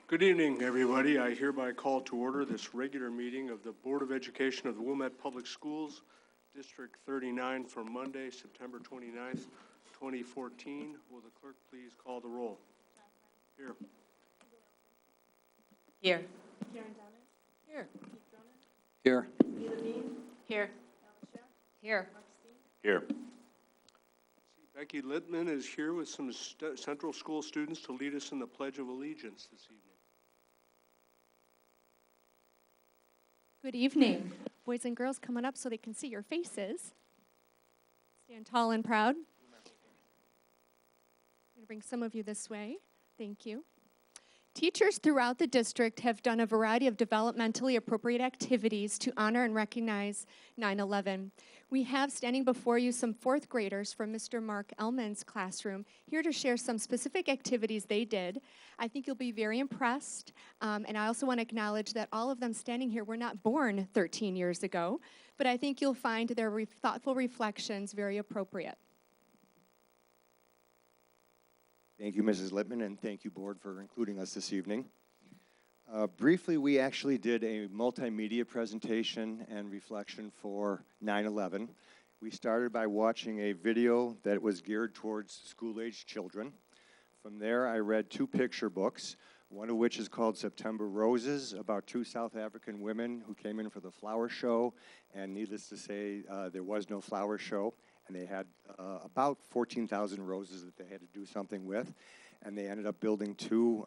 Good evening, everybody. I hereby call to order this regular meeting of the Board of Education of the Wilmette Public Schools, District 39 for Monday, September 29th, 2014. Will the clerk please call the roll? Here. Here. Karen Dennis. Here. Keith Cronin. Here. Eva Bean. Here. Alice Sheff. Here. Mark Steen. Here. Becky Littman is here with some Central School students to lead us in the Pledge of Allegiance this evening. Good evening. Boys and girls, coming up so they can see your faces. Stand tall and proud. I'm going to bring some of you this way. Thank you. Teachers throughout the district have done a variety of developmentally appropriate activities to honor and recognize 9/11. We have standing before you some fourth graders from Mr. Mark Ellman's classroom here to share some specific activities they did. I think you'll be very impressed, and I also want to acknowledge that all of them standing here were not born 13 years ago, but I think you'll find their thoughtful reflections very appropriate. Thank you, Mrs. Littman, and thank you, Board, for including us this evening. Briefly, we actually did a multimedia presentation and reflection for 9/11. We started by watching a video that was geared towards school-aged children. From there, I read two picture books, one of which is called September Roses, about two South African women who came in for the flower show, and needless to say, there was no flower show. And they had about 14,000 roses that they had to do something with. And they ended up building two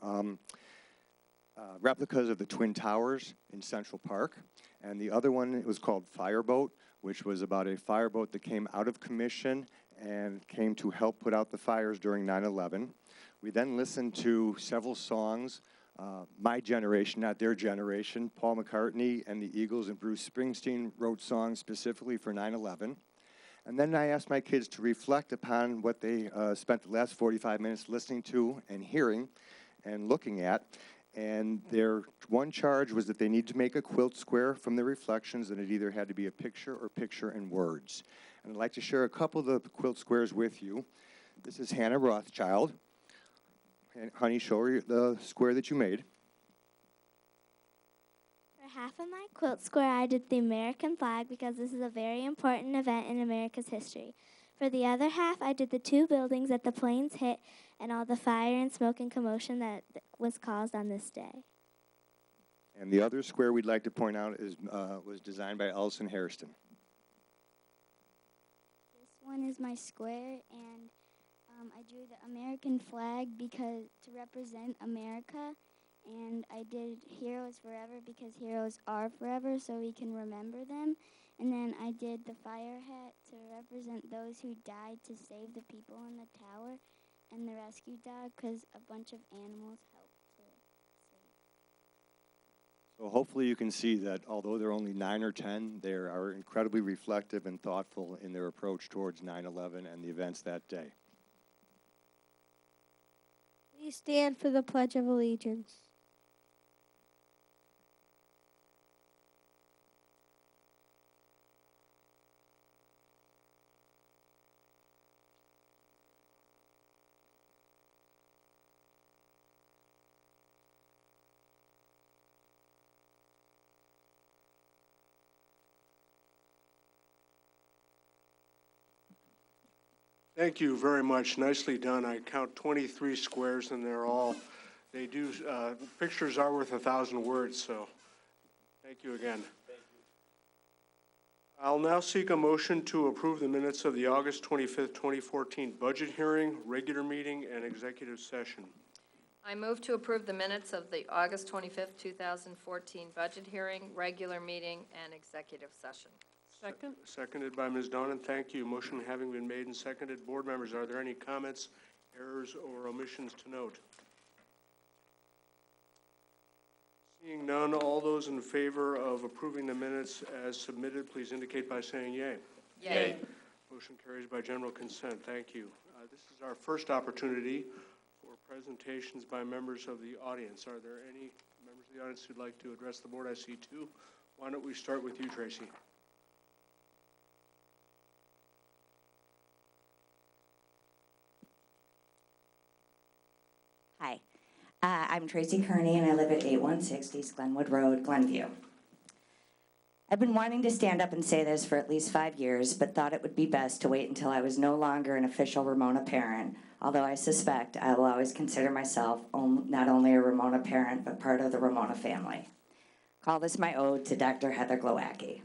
replicas of the Twin Towers in Central Park. And the other one was called Fireboat, which was about a fireboat that came out of commission and came to help put out the fires during 9/11. We then listened to several songs, my generation, not their generation. Paul McCartney and the Eagles and Bruce Springsteen wrote songs specifically for 9/11. And then I asked my kids to reflect upon what they spent the last 45 minutes listening to and hearing and looking at. And their one charge was that they need to make a quilt square from the reflections, and it either had to be a picture or picture and words. And I'd like to share a couple of the quilt squares with you. This is Hannah Rothschild. And honey, show her the square that you made. For half of my quilt square, I did the American flag because this is a very important event in America's history. For the other half, I did the two buildings that the planes hit and all the fire and smoke and commotion that was caused on this day. And the other square we'd like to point out is was designed by Ellison Hairston. This one is my square, and I drew the American flag because to represent America. And I did Heroes Forever because heroes are forever, so we can remember them. And then I did the fire hat to represent those who died to save the people in the tower, and the rescue dog because a bunch of animals helped to save. So hopefully you can see that although they're only 9 or 10, they are incredibly reflective and thoughtful in their approach towards 9/11 and the events that day. Please stand for the Pledge of Allegiance. Thank you very much. Nicely done. I count 23 squares, and they do, pictures are worth 1,000 words, so thank you again. Thank you. I'll now seek a motion to approve the minutes of the August 25th, 2014 budget hearing, regular meeting, and executive session. I move to approve the minutes of the August 25th, 2014 budget hearing, regular meeting, and executive session. Second. Seconded by Ms. Donan. Thank you. Motion having been made and seconded. Board members, are there any comments, errors, or omissions to note? Seeing none, all those in favor of approving the minutes as submitted, please indicate by saying yay. Yay. Motion carries by general consent. Thank you. This is our first opportunity for presentations by members of the audience. Are there any members of the audience who'd like to address the board? I see two. Why don't we start with you, Tracy? Hi. I'm Tracy Kearney, and I live at 8160 Glenwood Road, Glenview. I've been wanting to stand up and say this for at least 5 years, but thought it would be best to wait until I was no longer an official Ramona parent, although I suspect I will always consider myself not only a Ramona parent, but part of the Ramona family. Call this my ode to Dr. Heather Glowacki.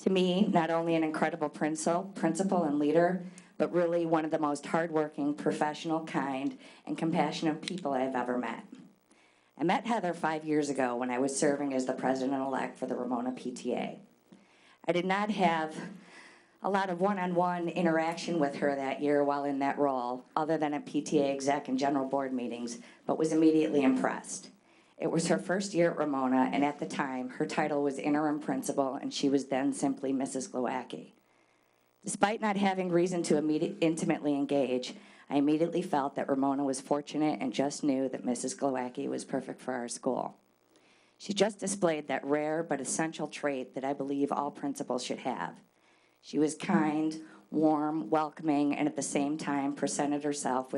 To me, not only an incredible principal and leader, but really one of the most hardworking, professional, kind, and compassionate people I have ever met. I met Heather 5 years ago when I was serving as the president-elect for the Ramona PTA. I did not have a lot of one-on-one interaction with her that year while in that role, other than at PTA exec and general board meetings, but was immediately impressed. It was her first year at Ramona, and at the time, her title was interim principal, and she was then simply Mrs. Glowacki. Despite not having reason to intimately engage, I immediately felt that Ramona was fortunate and just knew that Mrs. Glowacki was perfect for our school. She just displayed that rare but essential trait that I believe all principals should have. She was kind, warm, welcoming, and at the same time presented herself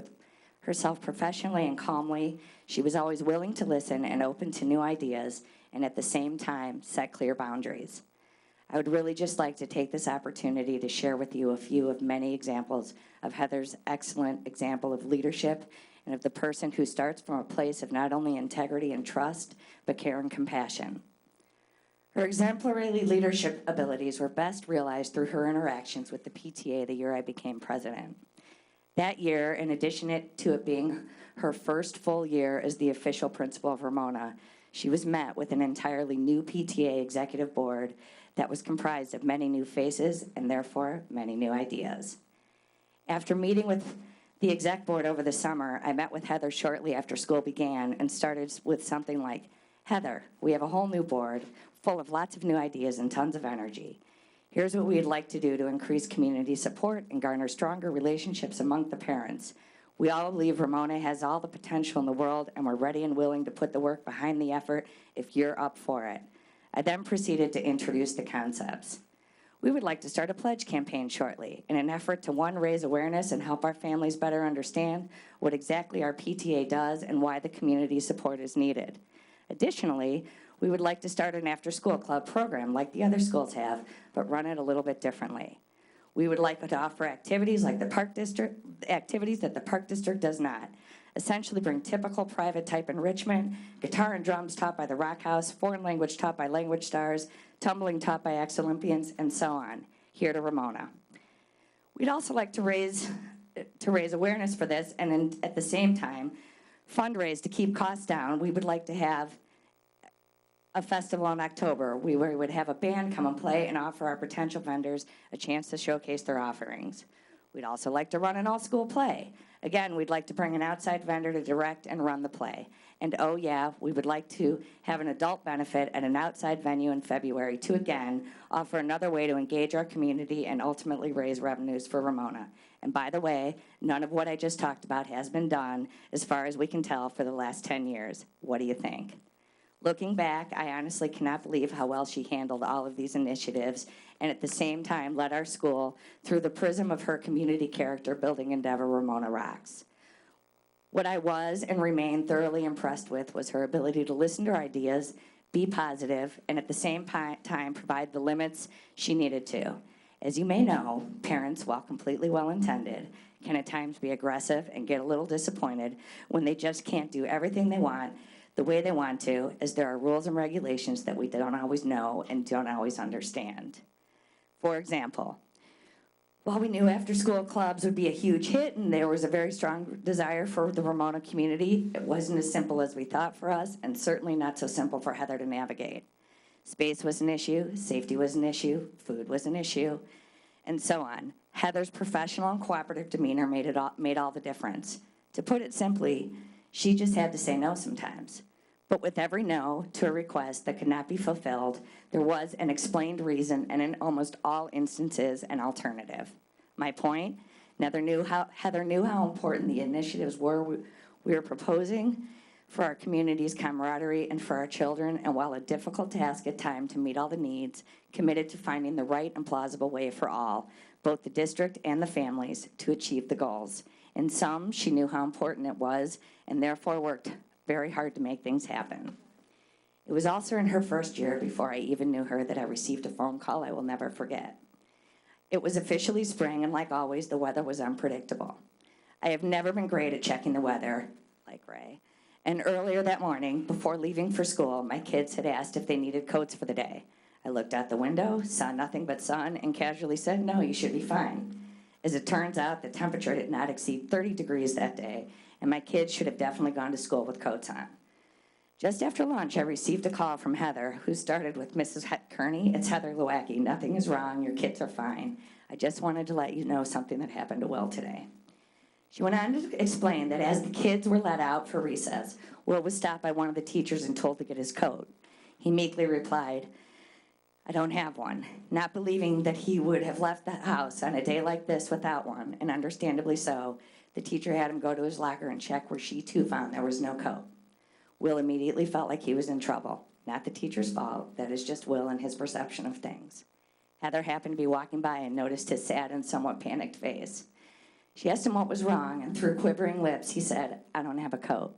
professionally and calmly. She was always willing to listen and open to new ideas, and at the same time set clear boundaries. I would really just like to take this opportunity to share with you a few of many examples of Heather's excellent example of leadership and of the person who starts from a place of not only integrity and trust, but care and compassion. Her exemplary leadership abilities were best realized through her interactions with the PTA the year I became president. That year, in addition to it being her first full year as the official principal of Ramona, she was met with an entirely new PTA executive board that was comprised of many new faces and therefore many new ideas. After meeting with the exec board over the summer, I met with Heather shortly after school began and started with something like, Heather, we have a whole new board full of lots of new ideas and tons of energy. Here's what we'd like to do to increase community support and garner stronger relationships among the parents. We all believe Ramona has all the potential in the world, and we're ready and willing to put the work behind the effort if you're up for it. I then proceeded to introduce the concepts. We would like to start a pledge campaign shortly in an effort to, one, raise awareness and help our families better understand what exactly our PTA does and why the community support is needed. Additionally, we would like to start an after-school club program like the other schools have, but run it a little bit differently. We would like to offer activities like activities that the Park District does not. Essentially bring typical private type enrichment, guitar and drums taught by the Rock House, foreign language taught by Language Stars, tumbling taught by ex-Olympians, and so on, here to Ramona. We'd also like to raise awareness for this, and at the same time, fundraise to keep costs down. We would like to have a festival in October where we would have a band come and play and offer our potential vendors a chance to showcase their offerings. We'd also like to run an all-school play. Again, we'd like to bring an outside vendor to direct and run the play. And oh yeah, we would like to have an adult benefit at an outside venue in February to, again, offer another way to engage our community and ultimately raise revenues for Ramona. And by the way, none of what I just talked about has been done, as far as we can tell, for the last 10 years. What do you think? Looking back, I honestly cannot believe how well she handled all of these initiatives and at the same time led our school through the prism of her community character building endeavor, Ramona Rocks. What I was and remain thoroughly impressed with was her ability to listen to our ideas, be positive, and at the same time provide the limits she needed to. As you may know, parents, while completely well-intended, can at times be aggressive and get a little disappointed when they just can't do everything they want the way they want to, as there are rules and regulations that we don't always know and don't always understand. For example, while we knew after-school clubs would be a huge hit and there was a very strong desire for the Ramona community, it wasn't as simple as we thought for us, and certainly not so simple for Heather to navigate. Space was an issue, safety was an issue, food was an issue, and so on. Heather's professional and cooperative demeanor made all the difference. To put it simply, she just had to say no sometimes. But with every no to a request that could not be fulfilled, there was an explained reason and in almost all instances, an alternative. My point, Heather knew how important the initiatives were we were proposing for our community's camaraderie and for our children, and while a difficult task at times to meet all the needs, committed to finding the right and plausible way for all, both the district and the families, to achieve the goals. In sum, she knew how important it was and therefore worked very hard to make things happen. It was also in her first year before I even knew her that I received a phone call I will never forget. It was officially spring, and like always, the weather was unpredictable. I have never been great at checking the weather, like Ray. And earlier that morning, before leaving for school, my kids had asked if they needed coats for the day. I looked out the window, saw nothing but sun, and casually said, "No, you should be fine." As it turns out, the temperature did not exceed 30 degrees that day, and my kids should have definitely gone to school with coats on. Just after lunch, I received a call from Heather, who started with, "Mrs. Kearney, it's Heather Lewacki. Nothing is wrong. Your kids are fine. I just wanted to let you know something that happened to Will today." She went on to explain that as the kids were let out for recess, Will was stopped by one of the teachers and told to get his coat. He meekly replied, "I don't have one," not believing that he would have left the house on a day like this without one, and understandably so. The teacher had him go to his locker and check, where she too found there was no coat. Will immediately felt like he was in trouble. Not the teacher's fault. That is just Will and his perception of things. Heather happened to be walking by and noticed his sad and somewhat panicked face. She asked him what was wrong, and through quivering lips, he said, "I don't have a coat."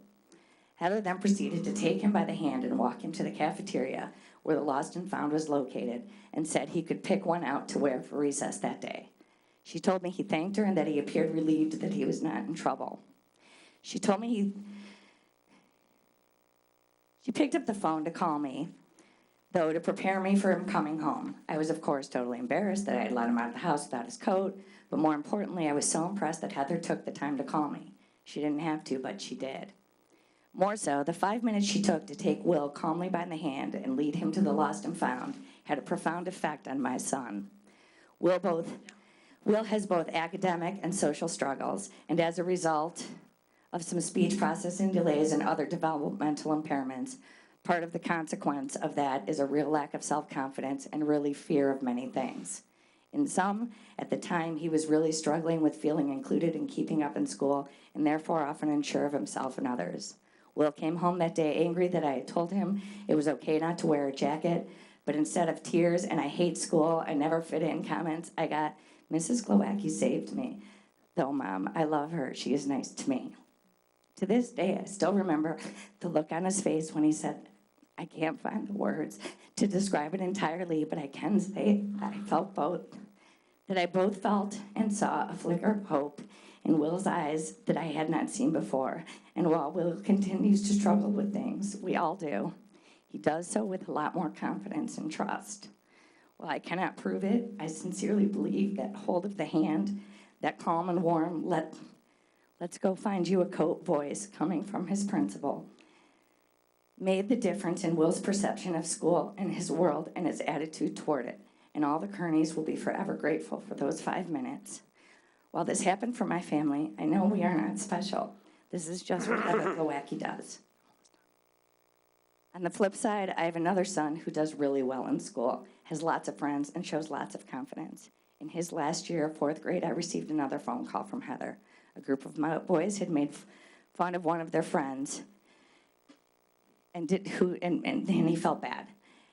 Heather then proceeded to take him by the hand and walk him to the cafeteria where the lost and found was located, and said he could pick one out to wear for recess that day. She told me he thanked her and that he appeared relieved that he was not in trouble. She told me She picked up the phone to call me, though, to prepare me for him coming home. I was, of course, totally embarrassed that I had let him out of the house without his coat, but more importantly, I was so impressed that Heather took the time to call me. She didn't have to, but she did. More so, the 5 minutes she took to take Will calmly by the hand and lead him to the lost and found had a profound effect on my son. Will has both academic and social struggles, and as a result of some speech processing delays and other developmental impairments, part of the consequence of that is a real lack of self-confidence and really fear of many things. In sum, at the time, he was really struggling with feeling included and keeping up in school, and therefore often unsure of himself and others. Will came home that day angry that I had told him it was okay not to wear a jacket, but instead of tears and "I hate school, I never fit in" comments, I got, "Mrs. Glowacki saved me. Though, Mom, I love her. She is nice to me." To this day, I still remember the look on his face when he said, "I can't find the words to describe it entirely, but I can say I felt both. That I both felt and saw a flicker of hope in Will's eyes that I had not seen before. And while Will continues to struggle with things, we all do, he does so with a lot more confidence and trust. While I cannot prove it, I sincerely believe that hold of the hand, that calm and warm, let's go find you a coat voice coming from his principal, made the difference in Will's perception of school and his world and his attitude toward it. And all the Kearneys will be forever grateful for those 5 minutes. While this happened for my family, I know we are not special. This is just what Heather Glowacki does. On the flip side, I have another son who does really well in school, has lots of friends, and shows lots of confidence. In his last year of 4th grade, I received another phone call from Heather. A group of my boys had made fun of one of their friends, and he felt bad.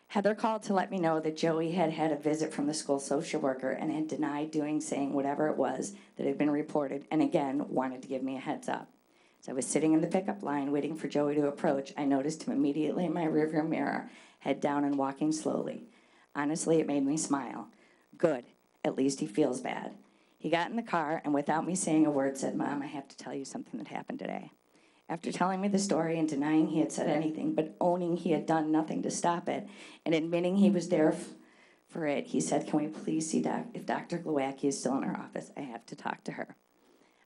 Heather called to let me know that Joey had had a visit from the school social worker and had denied saying whatever it was that had been reported, and again, wanted to give me a heads up. As I was sitting in the pickup line waiting for Joey to approach, I noticed him immediately in my rearview mirror, head down and walking slowly. Honestly, it made me smile. Good, at least he feels bad. He got in the car and without me saying a word said, "Mom, I have to tell you something that happened today." After telling me the story and denying he had said anything, but owning he had done nothing to stop it, and admitting he was there for it, he said, "Can we please see if Dr. Glowacki is still in her office? I have to talk to her."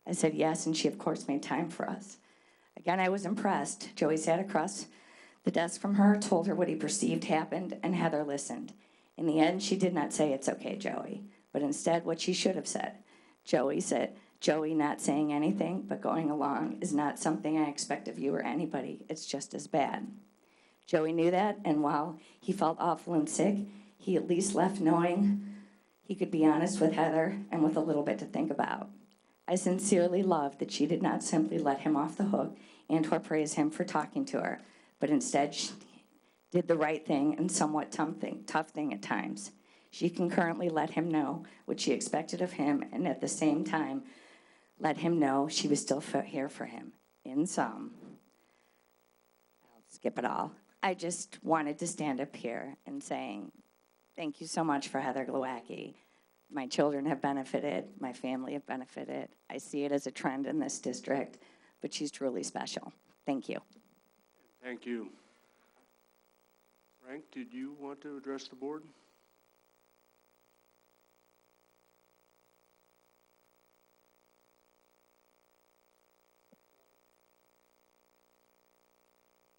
I said yes, and she, of course, made time for us. Again, I was impressed. Joey sat across the desk from her, told her what he perceived happened, and Heather listened. In the end, she did not say, "It's okay, Joey," but instead what she should have said. Joey said, "Joey not saying anything but going along is not something I expect of you or anybody. It's just as bad." Joey knew that, and while he felt awful and sick, he at least left knowing he could be honest with Heather and with a little bit to think about. I sincerely loved that she did not simply let him off the hook and or praise him for talking to her, but instead she did the right thing and somewhat tough thing at times. She concurrently let him know what she expected of him, and at the same time let him know she was still here for him. In sum, skip it all. I just wanted to stand up here and saying, thank you so much for Heather Glowacki. My children have benefited, my family have benefited. I see it as a trend in this district, but she's truly special. Thank you. Thank you. Frank, did you want to address the board?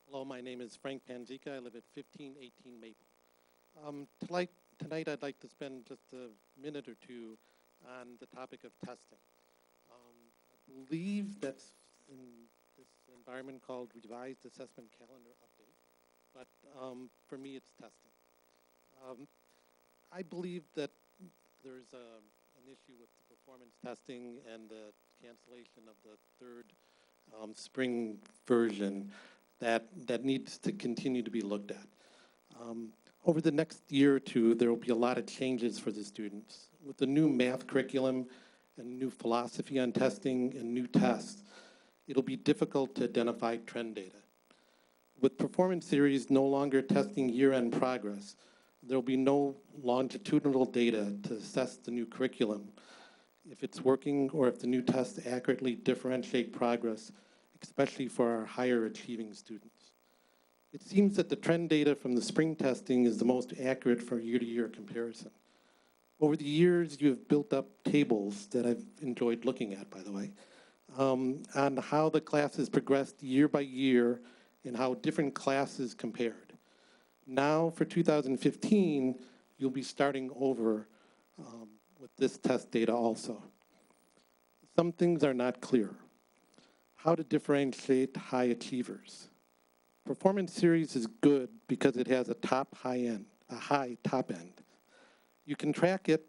Hello, my name is Frank Panzica. I live at 1518 Maple. Tonight I'd like to spend just a minute or two on the topic of testing. I believe that's in this environment called Revised Assessment Calendar Update, but for me it's testing. I believe that there's an issue with the performance testing and the cancellation of the third spring version that needs to continue to be looked at. Over the next year or two, there will be a lot of changes for the students. With the new math curriculum and new philosophy on testing and new tests, it'll be difficult to identify trend data. With performance series no longer testing year-end progress, there will be no longitudinal data to assess the new curriculum, if it's working or if the new tests accurately differentiate progress, especially for our higher achieving students. It seems that the trend data from the spring testing is the most accurate for year-to-year comparison. Over the years, you have built up tables that I've enjoyed looking at, by the way, on how the classes progressed year by year and how different classes compared. Now, for 2015, you'll be starting over with this test data also. Some things are not clear. How to differentiate high achievers. Performance series is good because it has a high top end. You can track it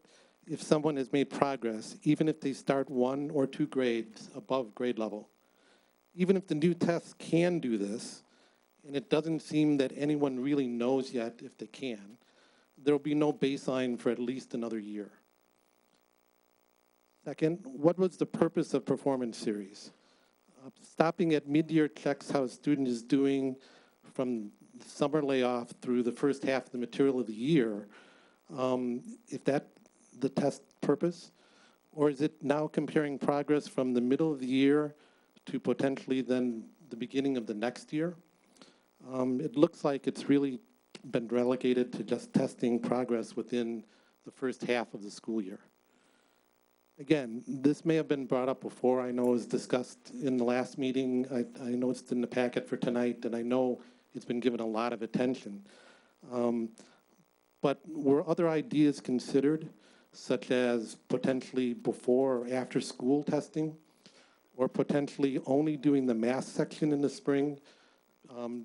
if someone has made progress, even if they start 1 or 2 grades above grade level. Even if the new tests can do this, and it doesn't seem that anyone really knows yet if they can, there will be no baseline for at least another year. Second, what was the purpose of performance series? Stopping at mid-year checks how a student is doing from the summer layoff through the first half of the material of the year, if that's the test purpose, or is it now comparing progress from the middle of the year to potentially then the beginning of the next year? It looks like it's really been relegated to just testing progress within the first half of the school year. Again, this may have been brought up before. I know it was discussed in the last meeting. I know it's in the packet for tonight, and I know it's been given a lot of attention. But were other ideas considered, such as potentially before or after school testing, or potentially only doing the math section in the spring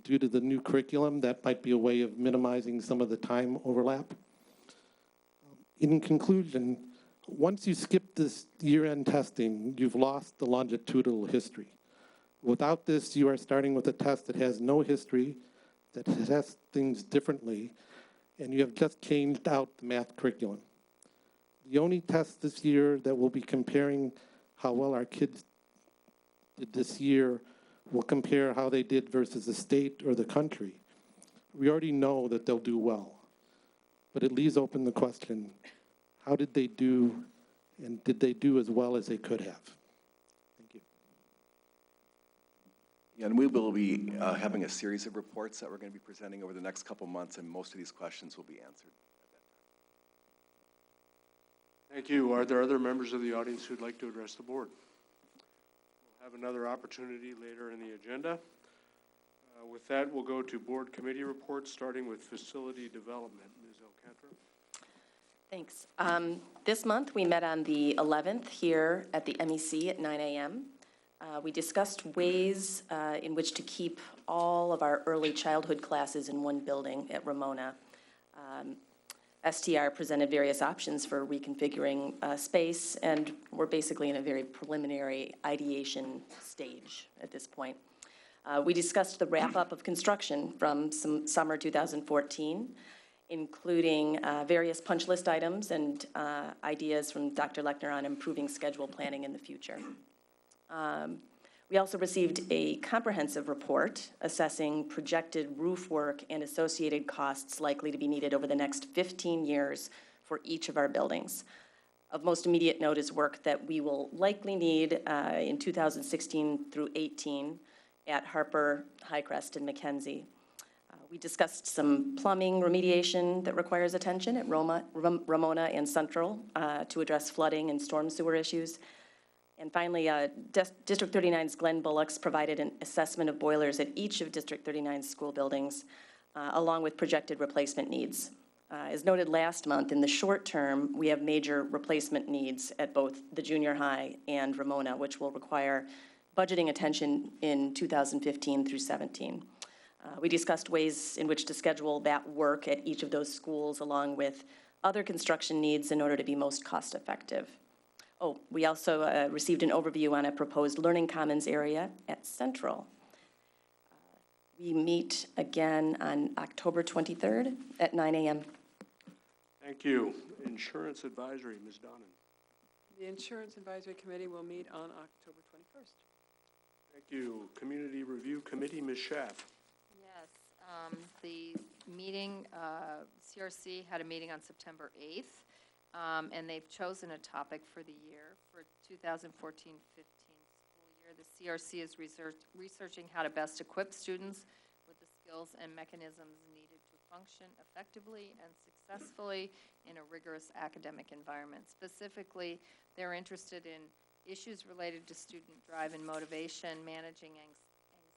due to the new curriculum? That might be a way of minimizing some of the time overlap. In conclusion, once you skip this year-end testing, you've lost the longitudinal history. Without this, you are starting with a test that has no history, that tests things differently, and you have just changed out the math curriculum. The only test this year that will be comparing how well our kids did this year will compare how they did versus the state or the country. We already know that they'll do well, but it leaves open the question, how did they do, and did they do as well as they could have? Thank you. Yeah, and we will be having a series of reports that we're going to be presenting over the next couple months, and most of these questions will be answered at that time. Thank you. Are there other members of the audience who'd like to address the board? We'll have another opportunity later in the agenda. With that, we'll go to board committee reports, starting with facility development. Ms. Alcantara. Thanks. This month, we met on the 11th here at the MEC at 9 a.m. We discussed ways in which to keep all of our early childhood classes in one building at Ramona. STR presented various options for reconfiguring space, and we're basically in a very preliminary ideation stage at this point. We discussed the wrap-up of construction from summer 2014, including various punch list items and ideas from Dr. Lechner on improving schedule planning in the future. We also received a comprehensive report assessing projected roof work and associated costs likely to be needed over the next 15 years for each of our buildings. Of most immediate note is work that we will likely need in 2016 through 18 at Harper, Highcrest, and Mackenzie. We discussed some plumbing remediation that requires attention at Ramona and Central to address flooding and storm sewer issues. And finally, District 39's Glenn Bullocks provided an assessment of boilers at each of District 39's school buildings, along with projected replacement needs. As noted last month, in the short term, we have major replacement needs at both the junior high and Ramona, which will require budgeting attention in 2015 through 17. We discussed ways in which to schedule that work at each of those schools, along with other construction needs in order to be most cost effective. Oh, we also received an overview on a proposed Learning Commons area at Central. We meet again on October 23rd at 9 a.m. Thank you. Insurance Advisory, Ms. Donnan. The Insurance Advisory Committee will meet on October 21st. Thank you. Community Review Committee, Ms. Schaff. Yes, the meeting, CRC had a meeting on September 8th, and they've chosen a topic for the year for 2014-15 school year. The CRC is researching how to best equip students with the skills and mechanisms needed to function effectively and successfully in a rigorous academic environment. Specifically, they're interested in issues related to student drive and motivation, managing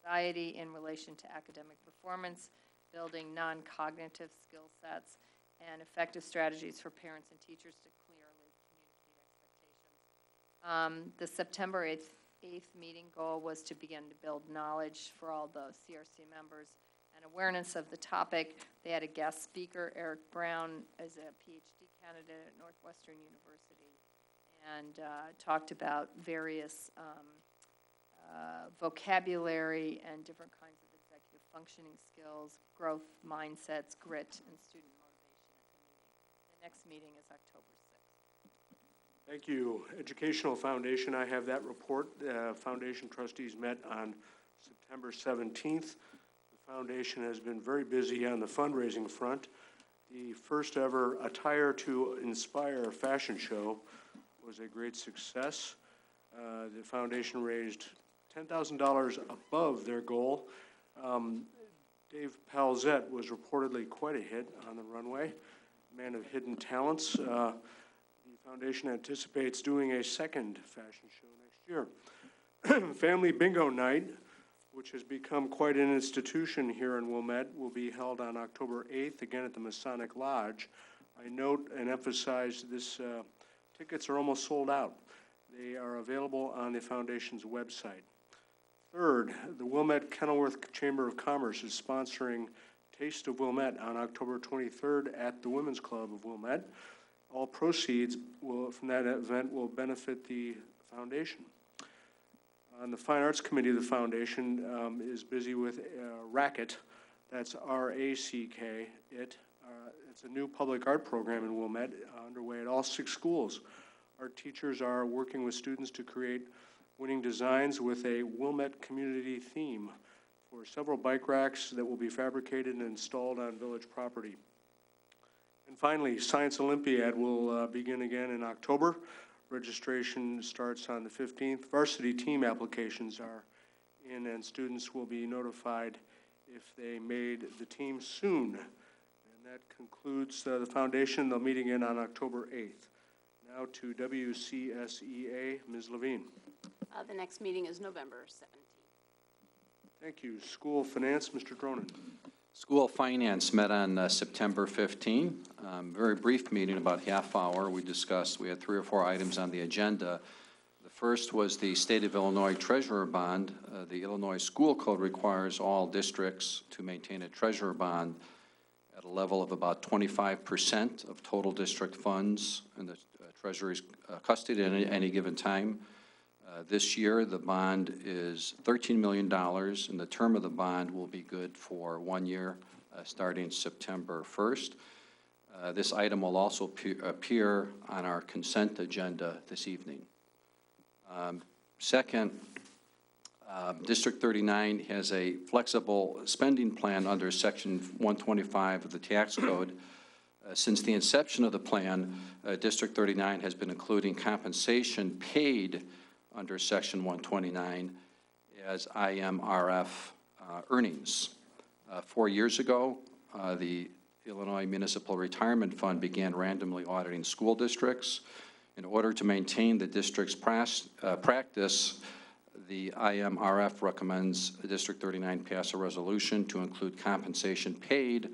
anxiety in relation to academic performance, building non-cognitive skill sets, and effective strategies for parents and teachers to clearly communicate expectations. The September 8th meeting goal was to begin to build knowledge for all the CRC members and awareness of the topic. They had a guest speaker. Eric Brown is a PhD candidate at Northwestern University, and talked about various vocabulary and different kinds of executive functioning skills, growth mindsets, grit, and student motivation at the meeting. The next meeting is October 6th. Thank you. Educational Foundation, I have that report. Foundation trustees met on September 17th. The foundation has been very busy on the fundraising front. The first ever Attire to Inspire fashion show was a great success. The foundation raised $10,000 above their goal. Dave Palzette was reportedly quite a hit on the runway, man of hidden talents. The foundation anticipates doing a second fashion show next year. Family Bingo Night, which has become quite an institution here in Wilmette, will be held on October 8th, again at the Masonic Lodge. I note and emphasize this tickets are almost sold out. They are available on the foundation's website. Third, the Wilmette Kenilworth Chamber of Commerce is sponsoring Taste of Wilmette on October 23rd at the Women's Club of Wilmette. All proceeds from that event will benefit the foundation. On the Fine Arts Committee of the foundation is busy with RACK-IT. That's R-A-C-K, it. It's a new public art program in Wilmette underway at all 6 schools. Our teachers are working with students to create winning designs with a Wilmette community theme for several bike racks that will be fabricated and installed on village property. And finally, Science Olympiad will begin again in October. Registration starts on the 15th. Varsity team applications are in, and students will be notified if they made the team soon. And that concludes the foundation. They'll meet again on October 8th. Now to WCSEA, Ms. Levine. The next meeting is November 17th. Thank you. School Finance, Mr. Dronin. School Finance met on September 15. Very brief meeting, about half hour. We had 3 or 4 items on the agenda. The first was the State of Illinois Treasurer Bond. The Illinois School Code requires all districts to maintain a treasurer bond at a level of about 25% of total district funds in the Treasury's custody at any given time. This year, the bond is $13 million, and the term of the bond will be good for 1 year, starting September 1st. This item will also appear on our consent agenda this evening. Second, District 39 has a flexible spending plan under Section 125 of the tax code. Since the inception of the plan, District 39 has been including compensation paid under Section 129 as IMRF earnings. 4 years ago, the Illinois Municipal Retirement Fund began randomly auditing school districts. In order to maintain the district's practice, the IMRF recommends District 39 pass a resolution to include compensation paid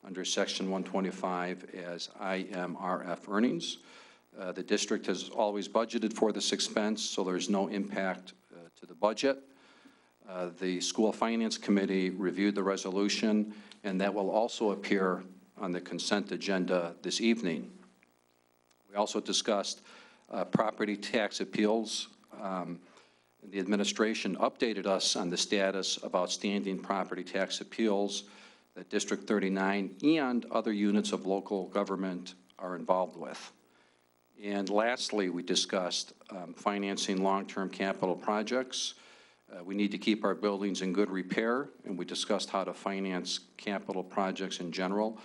under Section 125 as IMRF earnings. The district has always budgeted for this expense, so there's no impact to the budget. The School Finance Committee reviewed the resolution, and that will also appear on the consent agenda this evening. We also discussed property tax appeals. The administration updated us on the status of outstanding property tax appeals that District 39 and other units of local government are involved with. And lastly, we discussed financing long-term capital projects. We need to keep our buildings in good repair, and we discussed how to finance capital projects in general.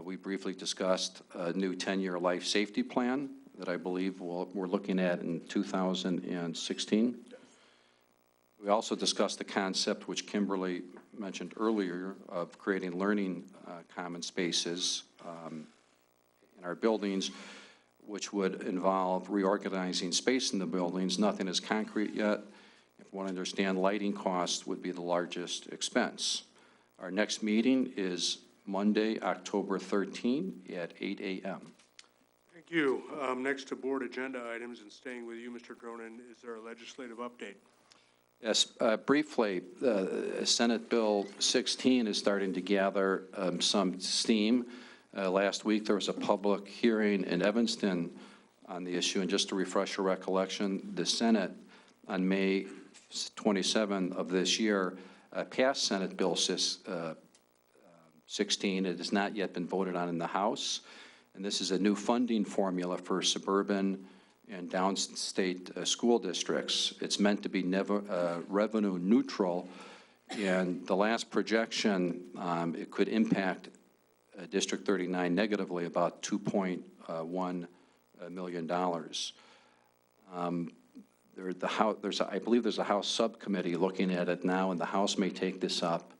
We briefly discussed a new 10-year life safety plan that I believe we're looking at in 2016. We also discussed the concept, which Kimberly mentioned earlier, of creating learning common spaces in our buildings, which would involve reorganizing space in the buildings. Nothing is concrete yet. If one understand, lighting costs would be the largest expense. Our next meeting is Monday, October 13 at 8 a.m. Thank you. Next to board agenda items, and staying with you, Mr. Dronin, is there a legislative update? Yes, briefly, Senate Bill 16 is starting to gather some steam. Last week there was a public hearing in Evanston on the issue, and just to refresh your recollection, the Senate on May 27 of this year passed Senate Bill 16. It has not yet been voted on in the House, and this is a new funding formula for suburban and downstate school districts. It's meant to be revenue neutral, and the last projection, it could impact District 39 negatively, about $2.1 million. I believe there's a House subcommittee looking at it now, and the House may take this up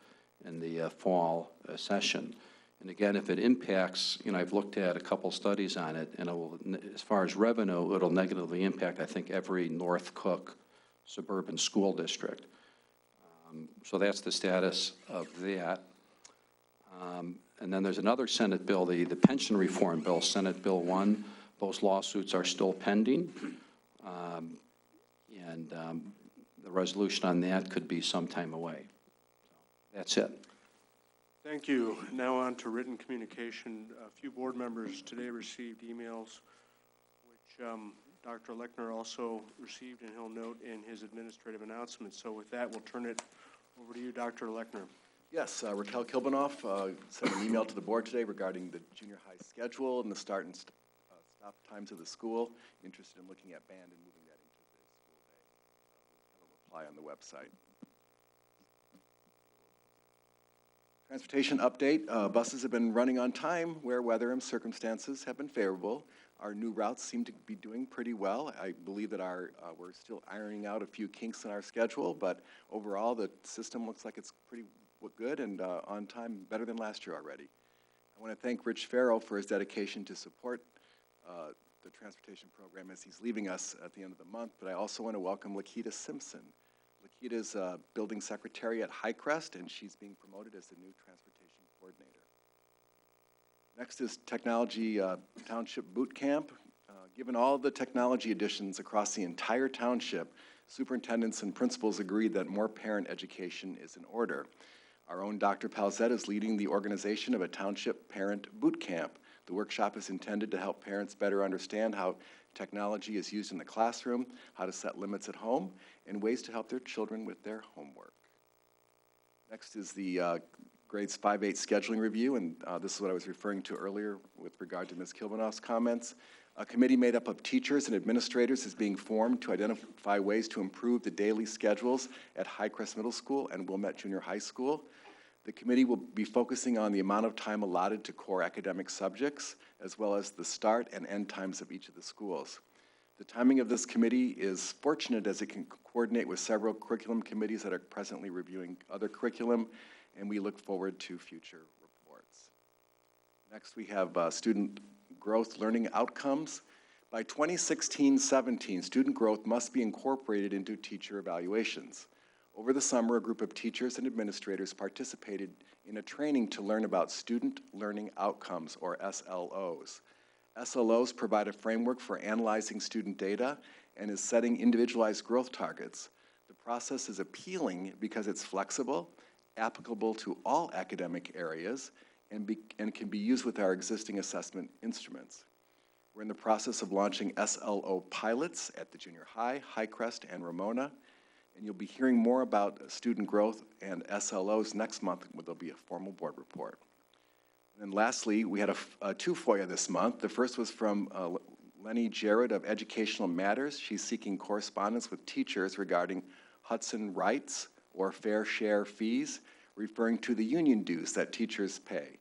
in the fall session. And again, if it impacts, I've looked at a couple studies on it, and it will, as far as revenue, it'll negatively impact, I think, every North Cook suburban school district. So that's the status of that. And then there's another Senate bill, the pension reform bill, Senate Bill 1. Those lawsuits are still pending. The resolution on that could be some time away. That's it. Thank you. Now on to written communication. A few board members today received emails, which Dr. Lechner also received, and he'll note in his administrative announcement. So with that, we'll turn it over to you, Dr. Lechner. Yes, Raquel Kilbanoff sent an email to the board today regarding the junior high schedule and the start and stop times of the school. Interested in looking at band and moving that into the school day. We'll have a reply on the website. Transportation update. Buses have been running on time where weather and circumstances have been favorable. Our new routes seem to be doing pretty well. I believe that we're still ironing out a few kinks in our schedule, but overall the system looks like it's pretty good and on time, better than last year already. I want to thank Rich Farrell for his dedication to support the transportation program as he's leaving us at the end of the month, but I also want to welcome Lakita Simpson. Lakita is building secretary at Highcrest, and she's being promoted as the new transportation coordinator. Next is Technology Township Boot Camp. Given all the technology additions across the entire township, superintendents and principals agreed that more parent education is in order. Our own Dr. Palzette is leading the organization of a township parent boot camp. The workshop is intended to help parents better understand how technology is used in the classroom, how to set limits at home, and ways to help their children with their homework. Next is the grades 5-8 scheduling review, and this is what I was referring to earlier with regard to Ms. Kilbanoff's comments. A committee made up of teachers and administrators is being formed to identify ways to improve the daily schedules at Highcrest Middle School and Wilmette Junior High School. The committee will be focusing on the amount of time allotted to core academic subjects, as well as the start and end times of each of the schools. The timing of this committee is fortunate as it can coordinate with several curriculum committees that are presently reviewing other curriculum, and we look forward to future reports. Next, we have student growth learning outcomes. By 2016-17, student growth must be incorporated into teacher evaluations. Over the summer, a group of teachers and administrators participated in a training to learn about student learning outcomes, or SLOs. SLOs provide a framework for analyzing student data and is setting individualized growth targets. The process is appealing because it's flexible, applicable to all academic areas, and can be used with our existing assessment instruments. We're in the process of launching SLO pilots at the junior high, Highcrest, and Ramona, and you'll be hearing more about student growth and SLOs next month when there'll be a formal board report. And then lastly, we had two FOIA this month. The first was from Lenny Jarrett of Educational Matters. She's seeking correspondence with teachers regarding Hudson rights or fair share fees, referring to the union dues that teachers pay.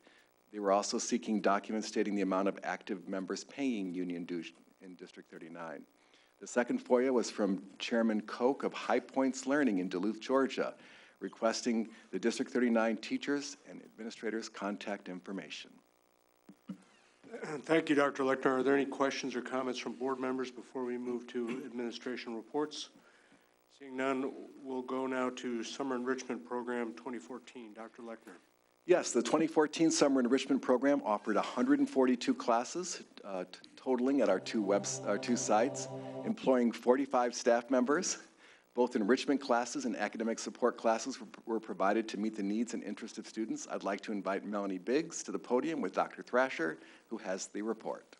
They were also seeking documents stating the amount of active members paying union dues in District 39. The second FOIA was from Chairman Koch of High Points Learning in Duluth, Georgia, requesting the District 39 teachers and administrators' contact information. Thank you, Dr. Lechner. Are there any questions or comments from board members before we move to administration reports? Seeing none, we'll go now to Summer Enrichment Program 2014. Dr. Lechner. Yes, the 2014 Summer Enrichment Program offered 142 classes, totaling at our two sites, employing 45 staff members. Both enrichment classes and academic support classes were provided to meet the needs and interests of students. I'd like to invite Melanie Biggs to the podium with Dr. Thrasher, who has the report.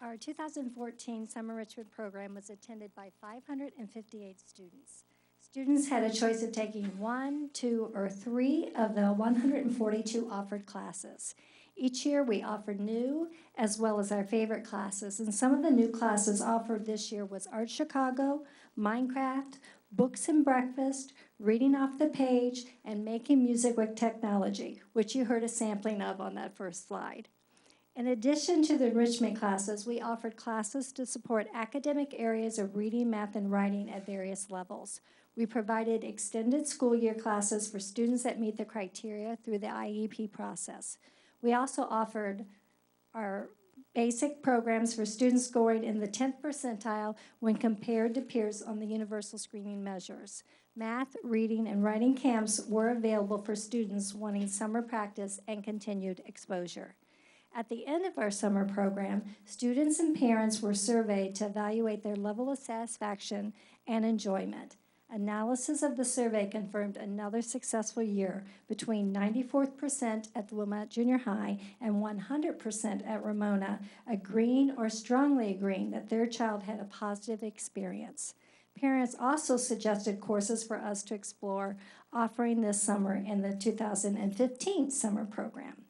Our 2014 Summer Enrichment Program was attended by 558 students. Students had a choice of taking 1, 2, or 3 of the 142 offered classes. Each year we offered new as well as our favorite classes, and some of the new classes offered this year was Art Chicago, Minecraft, Books and Breakfast, Reading Off the Page, and Making Music with Technology, which you heard a sampling of on that first slide. In addition to the enrichment classes, we offered classes to support academic areas of reading, math, and writing at various levels. We provided extended school year classes for students that meet the criteria through the IEP process. We also offered our basic programs for students scoring in the 10th percentile when compared to peers on the universal screening measures. Math, reading, and writing camps were available for students wanting summer practice and continued exposure. At the end of our summer program, students and parents were surveyed to evaluate their level of satisfaction and enjoyment. Analysis of the survey confirmed another successful year between 94% at the Wilmette Junior High and 100% at Ramona, agreeing or strongly agreeing that their child had a positive experience. Parents also suggested courses for us to explore offering this summer in the 2015 summer program.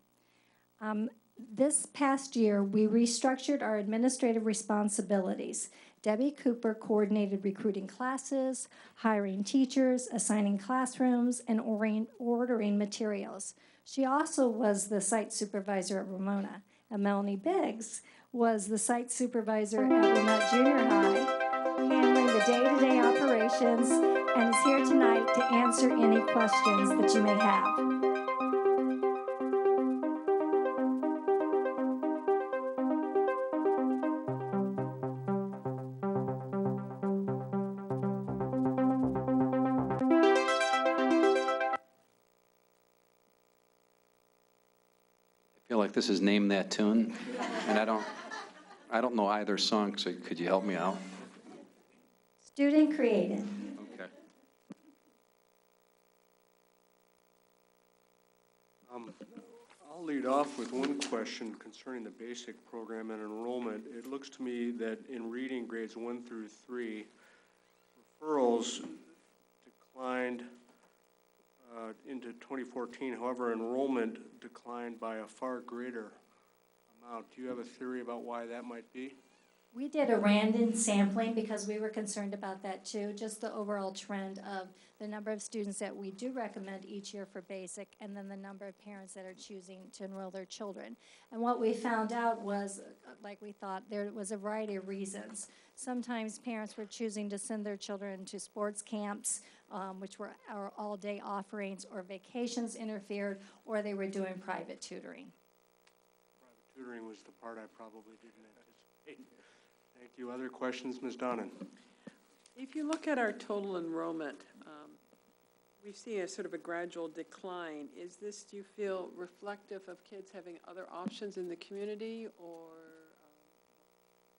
This past year, we restructured our administrative responsibilities. Debbie Cooper coordinated recruiting classes, hiring teachers, assigning classrooms, and ordering materials. She also was the site supervisor at Ramona. And Melanie Biggs was the site supervisor at Wilmette Junior High, handling the day-to-day operations, and is here tonight to answer any questions that you may have. I feel like this is Name That Tune, and I don't know either song, so could you help me out? Student created. Okay. I'll lead off with one question concerning the basic program and enrollment. It looks to me that in reading grades 1 through 3, referrals declined into 2014. However, enrollment declined by a far greater amount. Do you have a theory about why that might be? We did a random sampling because we were concerned about that too, just the overall trend of the number of students that we do recommend each year for basic, and then the number of parents that are choosing to enroll their children. And what we found out was, like we thought, there was a variety of reasons. Sometimes parents were choosing to send their children to sports camps, which were our all-day offerings, or vacations interfered, or they were doing private tutoring. Private tutoring was the part I probably didn't anticipate. Thank you. Other questions, Ms. Donnan? If you look at our total enrollment, we see a sort of a gradual decline. Is this, do you feel, reflective of kids having other options in the community, or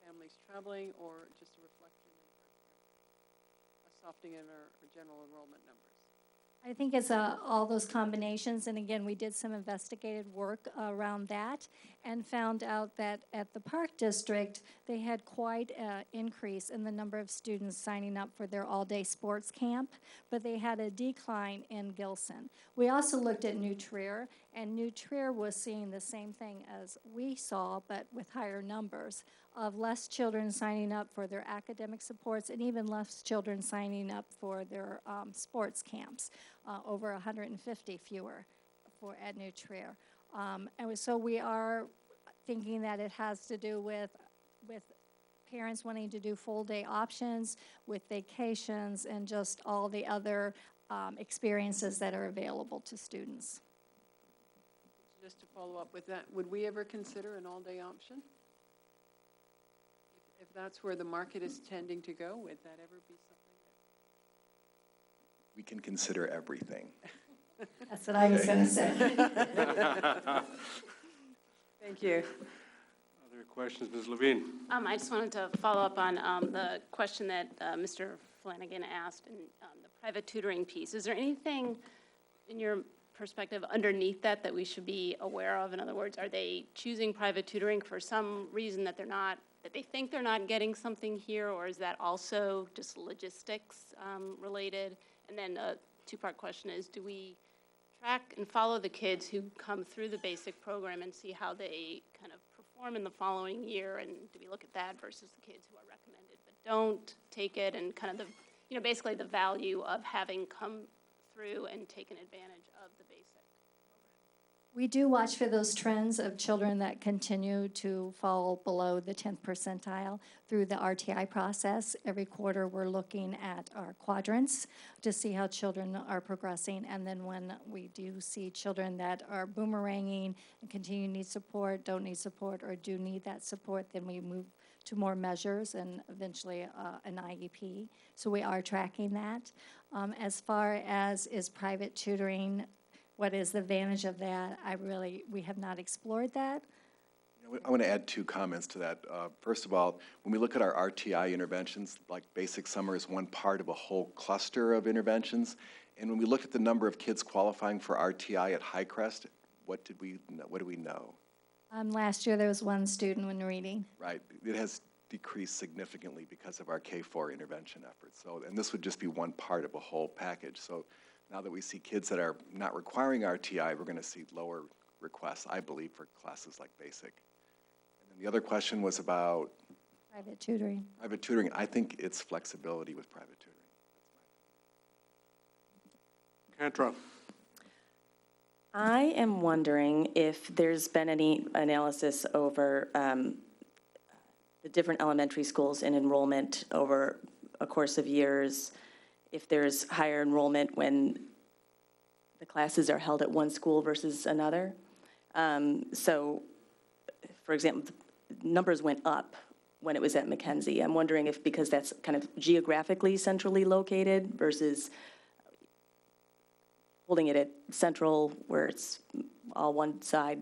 families traveling, or just a reflection of a softening in our general enrollment numbers? I think it's all those combinations, and again, we did some investigative work around that and found out that at the Park District, they had quite an increase in the number of students signing up for their all-day sports camp, but they had a decline in Gilson. We also looked at New Trier, and New Trier was seeing the same thing as we saw, but with higher numbers of less children signing up for their academic supports, and even less children signing up for their sports camps, over 150 fewer at New Trier. So we are thinking that it has to do with parents wanting to do full day options, with vacations, and just all the other experiences that are available to students. Just to follow up with that, would we ever consider an all-day option? If that's where the market is tending to go, would that ever be something that... We can consider everything. That's what I was going to say. Thank you. Other questions, Ms. Levine? I just wanted to follow up on the question that Mr. Flanagan asked, and the private tutoring piece. Is there anything in your perspective underneath that we should be aware of? In other words, are they choosing private tutoring for some reason that they think they're not getting something here, or is that also just logistics related? And then a two-part question is, do we track and follow the kids who come through the basic program and see how they kind of perform in the following year, and do we look at that versus the kids who are recommended but don't take it, and kind of the, basically the value of having come through and taken advantage of the basic program? We do watch for those trends of children that continue to fall below the 10th percentile through the RTI process. Every quarter we're looking at our quadrants to see how children are progressing, and then when we do see children that are boomeranging and continue to need support, don't need support, or do need that support, then we move to more measures and eventually an IEP. So we are tracking that. As far as is private tutoring, what is the advantage of that? We have not explored that. I want to add two comments to that. First of all, when we look at our RTI interventions, like basic summer is one part of a whole cluster of interventions. And when we looked at the number of kids qualifying for RTI at Highcrest, what do we know? Last year there was one student when reading. Right. It has decreased significantly because of our K-4 intervention efforts. So, and this would just be one part of a whole package. So now that we see kids that are not requiring RTI, we're going to see lower requests, I believe, for classes like basic. And then the other question was about Private tutoring. private tutoring. I think it's flexibility with private tutoring. Cantra. I am wondering if there's been any analysis over the different elementary schools and enrollment over a course of years, if there's higher enrollment when the classes are held at one school versus another. So, for example, numbers went up when it was at Mackenzie. I'm wondering if, because that's kind of geographically centrally located versus holding it at Central where it's all one side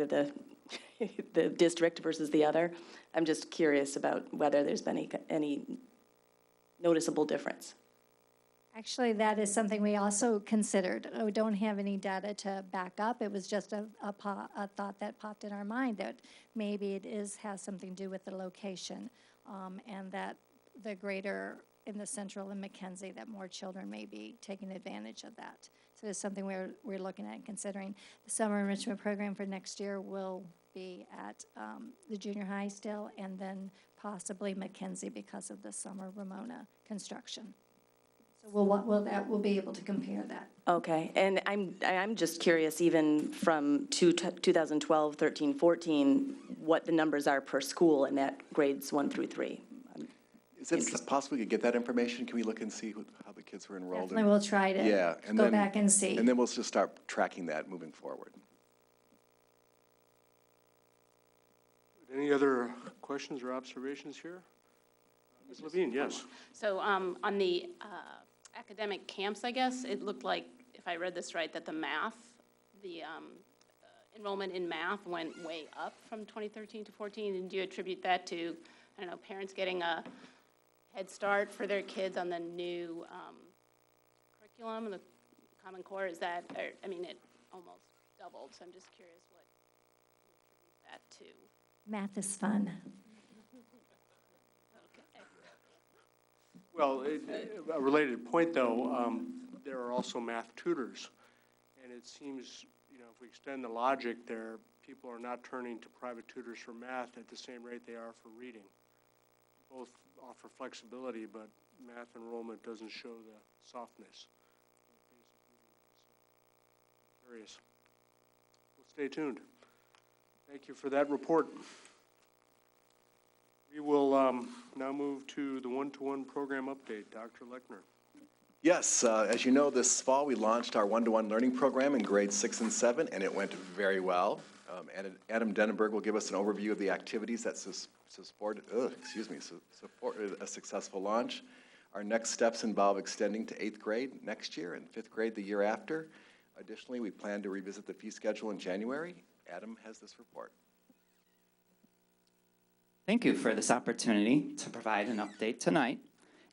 of the, the district versus the other. I'm just curious about whether there's been any noticeable difference. Actually, that is something we also considered. We don't have any data to back up. It was just a thought that popped in our mind that maybe it has something to do with the location, and that the greater in the Central and Mackenzie, that more children may be taking advantage of that. So it's something we're looking at and considering. The summer enrichment program for next year will be at the junior high still, and then possibly Mackenzie because of the summer Ramona construction. So we'll be able to compare that. Okay, and I'm just curious, even from 2012, 13, 14, what the numbers are per school in that grades 1 through 3. Is it possible we could get that information? Can we look and see how the kids were enrolled? Definitely, we'll try to go back and see. And then we'll just start tracking that moving forward. Any other questions or observations here? Ms. Levine, yes. So on the academic camps, I guess, it looked like, if I read this right, that the enrollment in math went way up from 2013 to 14. And do you attribute that to, I don't know, parents getting a head start for their kids on the new curriculum, the Common Core? Is that, I mean, it almost doubled, so I'm just curious what you attribute that to. Math is fun. Well, a related point, though, there are also math tutors. And it seems, if we extend the logic there, people are not turning to private tutors for math at the same rate they are for reading. Both offer flexibility, but math enrollment doesn't show the softness. Curious. We'll stay tuned. Thank you for that report. We will now move to the one-to-one program update. Dr. Lechner. Yes, as you know, this fall we launched our one-to-one learning program in grades 6 and 7, and it went very well. Adam Denenberg will give us an overview of the activities that supported a successful launch. Our next steps involve extending to 8th grade next year and 5th grade the year after. Additionally, we plan to revisit the fee schedule in January. Adam has this report. Thank you for this opportunity to provide an update tonight.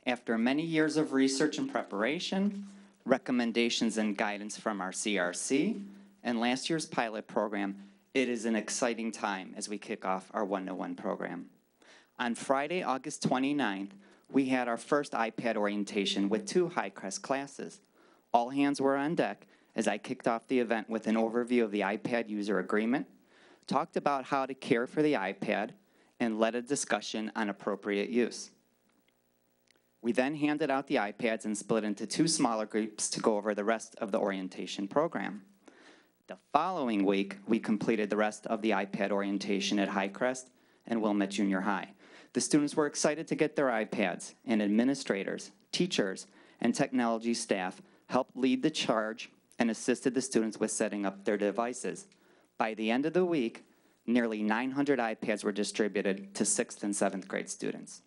After many years of research and preparation, recommendations and guidance from our CRC, and last year's pilot program, it is an exciting time as we kick off our one-to-one program. On Friday, August 29th, we had our first iPad orientation with 2 Highcrest classes. All hands were on deck as I kicked off the event with an overview of the iPad user agreement, talked about how to care for the iPad, and led a discussion on appropriate use. We then handed out the iPads and split into 2 smaller groups to go over the rest of the orientation program. The following week, we completed the rest of the iPad orientation at Highcrest and Wilmette Junior High. The students were excited to get their iPads, and administrators, teachers, and technology staff helped lead the charge and assisted the students with setting up their devices. By the end of the week, nearly 900 iPads were distributed to 6th and 7th grade students.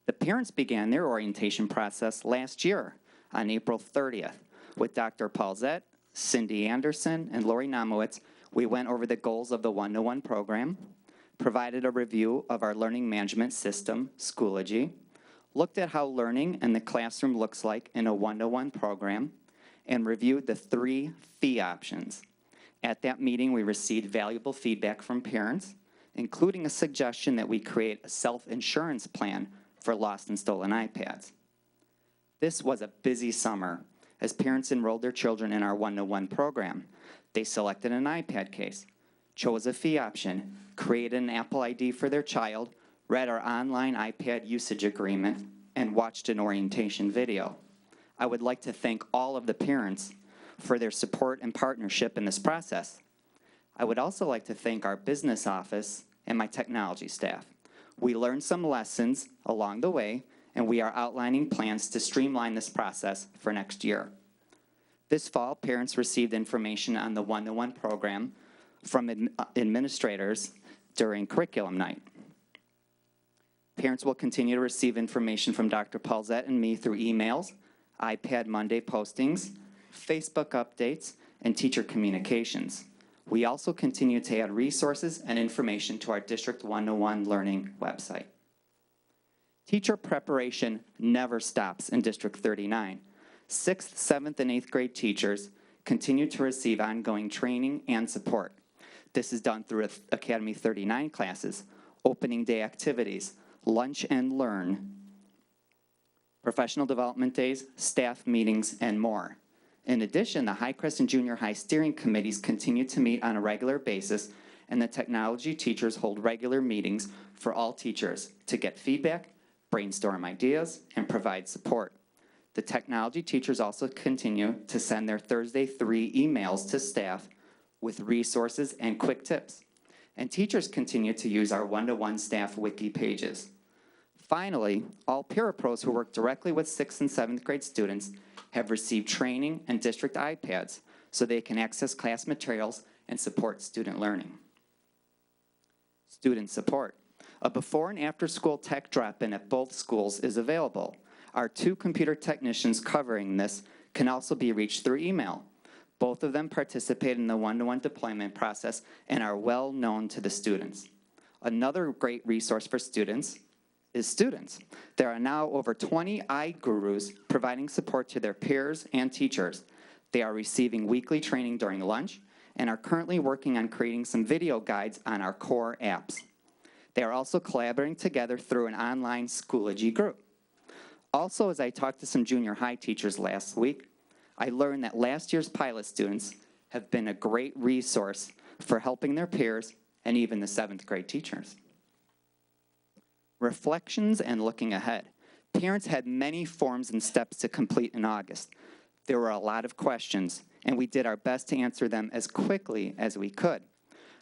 The parents began their orientation process last year on April 30th. With Dr. Paulzette, Cindy Anderson, and Lori Namowitz, we went over the goals of the one-to-one program, provided a review of our learning management system, Schoology, looked at how learning in the classroom looks like in a one-to-one program, and reviewed the 3 fee options. At that meeting, we received valuable feedback from parents, including a suggestion that we create a self-insurance plan for lost and stolen iPads. This was a busy summer, as parents enrolled their children in our one-to-one program. They selected an iPad case, chose a fee option, created an Apple ID for their child, read our online iPad usage agreement, and watched an orientation video. I would like to thank all of the parents for their support and partnership in this process. I would also like to thank our business office and my technology staff. We learned some lessons along the way, and we are outlining plans to streamline this process for next year. This fall, parents received information on the one-to-one program from administrators during curriculum night. Parents will continue to receive information from Dr. Paulzette and me through emails, iPad Monday postings, Facebook updates, and teacher communications. We also continue to add resources and information to our District one-to-one learning website. Teacher preparation never stops in District 39. 6th, 7th, and 8th grade teachers continue to receive ongoing training and support. This is done through Academy 39 classes, opening day activities, lunch and learn, professional development days, staff meetings, and more. In addition, the Highcrest and Junior High steering committees continue to meet on a regular basis, and the technology teachers hold regular meetings for all teachers to get feedback, brainstorm ideas, and provide support. The technology teachers also continue to send their Thursday 3 emails to staff with resources and quick tips. And teachers continue to use our one-to-one staff wiki pages. Finally, all parapros who work directly with 6th and 7th grade students have received training and district iPads so they can access class materials and support student learning. Student support. A before and after school tech drop-in at both schools is available. Our 2 computer technicians covering this can also be reached through email. Both of them participate in the one-to-one deployment process and are well known to the students. Another great resource for students is students. There are now over 20 iGurus providing support to their peers and teachers. They are receiving weekly training during lunch and are currently working on creating some video guides on our core apps. They are also collaborating together through an online Schoology group. Also, as I talked to some junior high teachers last week, I learned that last year's pilot students have been a great resource for helping their peers and even the 7th grade teachers. Reflections and looking ahead. Parents had many forms and steps to complete in August. There were a lot of questions, and we did our best to answer them as quickly as we could.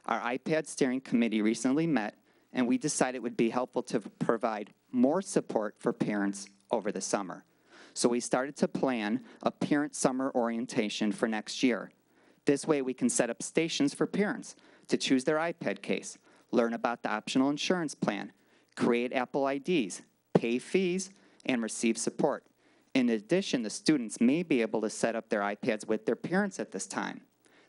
Our iPad steering committee recently met, and we decided it would be helpful to provide more support for parents over the summer. So we started to plan a parent summer orientation for next year. This way we can set up stations for parents to choose their iPad case, learn about the optional insurance plan, create Apple IDs, pay fees, and receive support. In addition, the students may be able to set up their iPads with their parents at this time.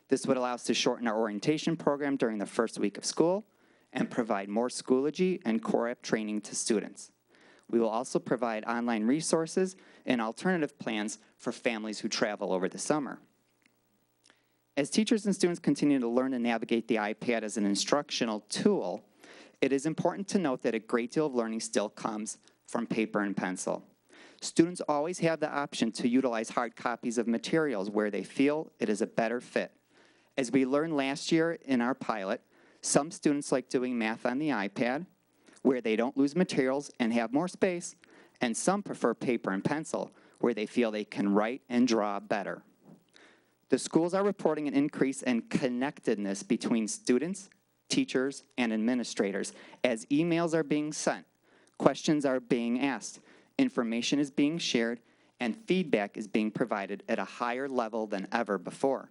This would allow us to shorten our orientation program during the first week of school and provide more Schoology and core app training to students. We will also provide online resources and alternative plans for families who travel over the summer. As teachers and students continue to learn to navigate the iPad as an instructional tool, it is important to note that a great deal of learning still comes from paper and pencil. Students always have the option to utilize hard copies of materials where they feel it is a better fit. As we learned last year in our pilot, some students like doing math on the iPad, where they don't lose materials and have more space, and some prefer paper and pencil, where they feel they can write and draw better. The schools are reporting an increase in connectedness between students, teachers, and administrators as emails are being sent, questions are being asked, information is being shared, and feedback is being provided at a higher level than ever before.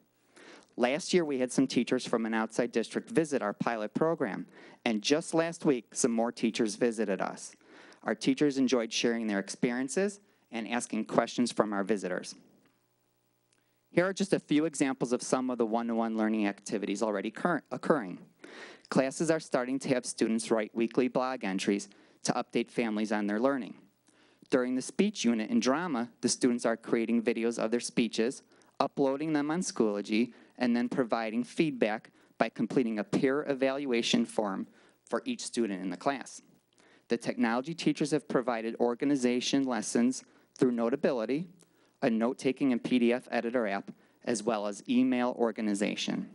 Last year, we had some teachers from an outside district visit our pilot program, and just last week, some more teachers visited us. Our teachers enjoyed sharing their experiences and asking questions from our visitors. Here are just a few examples of some of the one-to-one learning activities already occurring. Classes are starting to have students write weekly blog entries to update families on their learning. During the speech unit in drama, the students are creating videos of their speeches, uploading them on Schoology, and then providing feedback by completing a peer evaluation form for each student in the class. The technology teachers have provided organization lessons through Notability, a note-taking and PDF editor app, as well as email organization.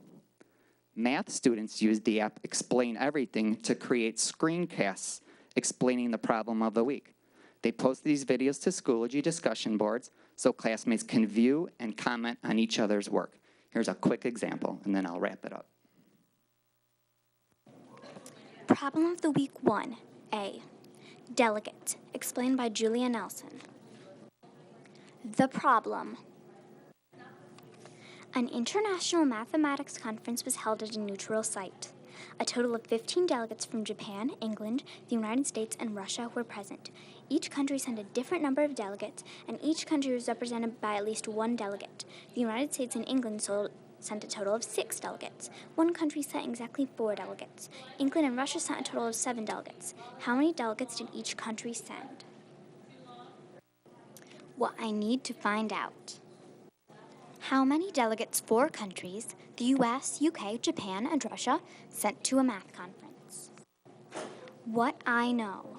Math students used the app Explain Everything to create screencasts explaining the problem of the week. They post these videos to Schoology discussion boards so classmates can view and comment on each other's work. Here's a quick example, and then I'll wrap it up. Problem of the week 1, A. Delegate, explained by Julia Nelson. The problem. An international mathematics conference was held at a neutral site. A total of 15 delegates from Japan, England, the United States, and Russia were present. Each country sent a different number of delegates, and each country was represented by at least one delegate. The United States and England sent a total of 6 delegates. One country sent exactly 4 delegates. England and Russia sent a total of 7 delegates. How many delegates did each country send? What I need to find out. How many delegates 4 countries, the US, UK, Japan, and Russia, sent to a math conference? What I know.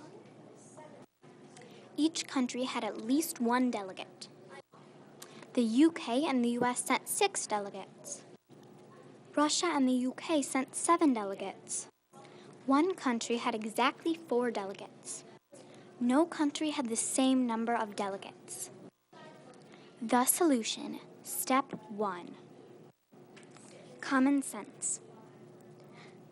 Each country had at least 1 delegate. The UK and the US sent 6 delegates. Russia and the UK sent 7 delegates. One country had exactly 4 delegates. No country had the same number of delegates. The solution. Step 1. Common sense.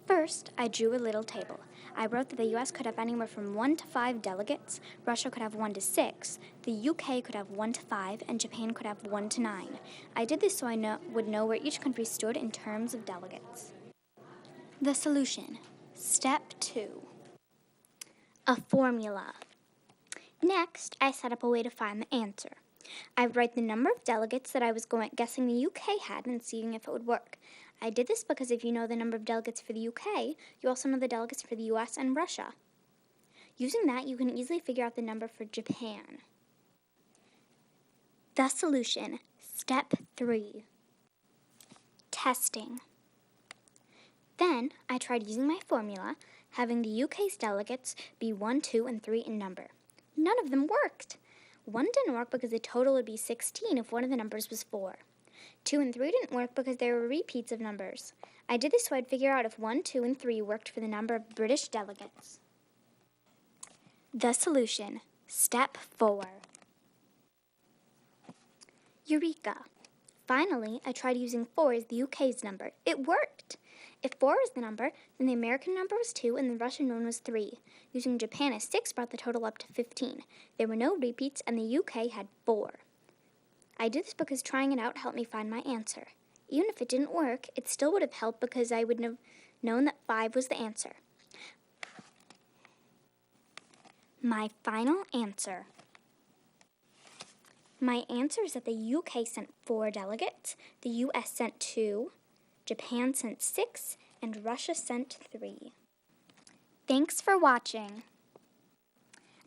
First, I drew a little table. I wrote that the US could have anywhere from 1 to 5 delegates, Russia could have 1 to 6, the UK could have 1 to 5, and Japan could have 1 to 9. I did this so I would know where each country stood in terms of delegates. The solution. Step 2. A formula. Next, I set up a way to find the answer. I would write the number of delegates that I was guessing the UK had and seeing if it would work. I did this because if you know the number of delegates for the UK, you also know the delegates for the US and Russia. Using that, you can easily figure out the number for Japan. The solution. Step 3. Testing. Then, I tried using my formula, having the UK's delegates be 1, 2, and 3 in number. None of them worked. 1 didn't work because the total would be 16 if one of the numbers was 4. 2 and 3 didn't work because they were repeats of numbers. I did this so I'd figure out if 1, 2, and 3 worked for the number of British delegates. The solution. Step 4. Eureka! Finally, I tried using 4 as the UK's number. It worked! If 4 was the number, then the American number was 2 and the Russian one was 3. Using Japan as 6 brought the total up to 15. There were no repeats and the UK had 4. I did this because trying it out helped me find my answer. Even if it didn't work, it still would have helped because I would have known that 5 was the answer. My final answer. My answer is that the UK sent 4 delegates, the US sent 2, Japan sent 6, and Russia sent 3. Thanks for watching.